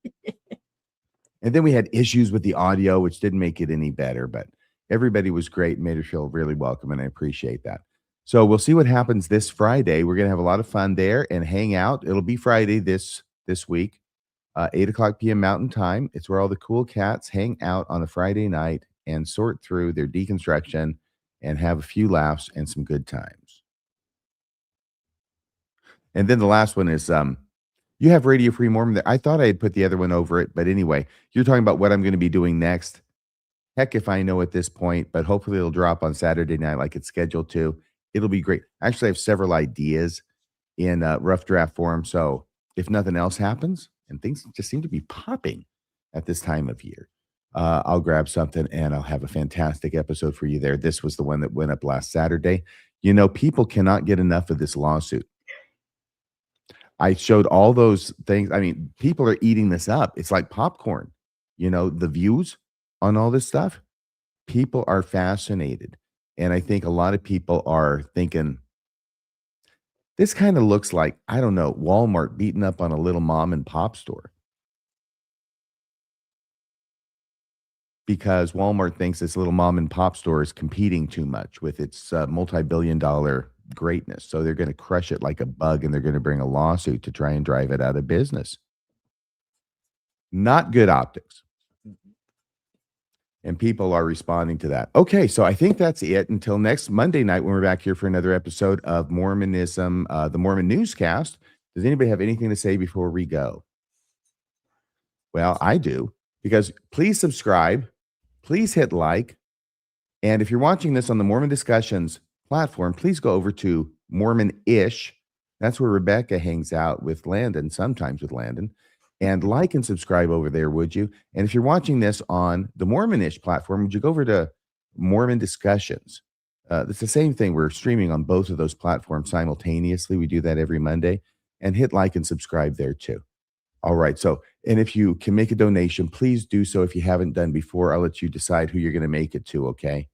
And then we had issues with the audio, which didn't make it any better, but everybody was great and made her feel really welcome, and I appreciate that. So we'll see what happens this Friday. We're going to have a lot of fun there and hang out. It'll be Friday this week, 8:00 p.m. Mountain Time. It's where all the cool cats hang out on a Friday night and sort through their deconstruction and have a few laughs and some good times. And then the last one is you have Radio Free Mormon there. I thought I had put the other one over it, but anyway, you're talking about what I'm going to be doing next. Heck if I know at this point, but hopefully it'll drop on Saturday night like it's scheduled to. It'll be great. Actually, I have several ideas in rough draft form. So if nothing else happens, and things just seem to be popping at this time of year, I'll grab something and I'll have a fantastic episode for you there. This was the one that went up last Saturday. You know, people cannot get enough of this lawsuit. I showed all those things. I mean, people are eating this up. It's like popcorn, the views on all this stuff. People are fascinated. And I think a lot of people are thinking, this kind of looks like, I don't know, Walmart beating up on a little mom and pop store. Because Walmart thinks this little mom and pop store is competing too much with its multi-billion-dollar greatness. So they're going to crush it like a bug, and they're going to bring a lawsuit to try and drive it out of business. Not good optics. And people are responding to that. Okay, so I think that's it until next Monday night when we're back here for another episode of Mormonism, the Mormon Newscast. Does anybody have anything to say before we go? Well, I do, because please subscribe, please hit like, and if you're watching this on the Mormon Discussions platform, please go over to Mormonish. That's where Rebecca hangs out with Landon, sometimes with Landon. And like and subscribe over there, would you? And if you're watching this on the Mormonish platform, would you go over to Mormon Discussions? It's the same thing. We're streaming on both of those platforms simultaneously. We do that every Monday. And hit like and subscribe there too. All right. So, and if you can make a donation, please do so. If you haven't done before, I'll let you decide who you're going to make it to. Okay.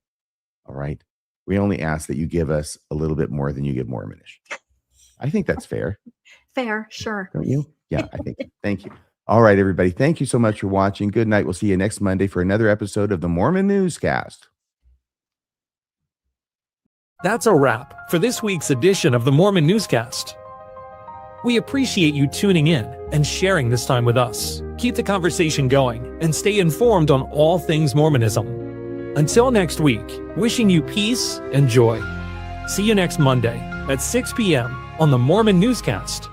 All right. We only ask that you give us a little bit more than you give Mormonish. I think that's fair. Fair, sure. Don't you? Yeah, I think. Thank you. All right, everybody. Thank you so much for watching. Good night. We'll see you next Monday for another episode of the Mormon Newscast. That's a wrap for this week's edition of the Mormon Newscast. We appreciate you tuning in and sharing this time with us. Keep the conversation going and stay informed on all things Mormonism. Until next week, wishing you peace and joy. See you next Monday at 6 p.m. on the Mormon Newscast.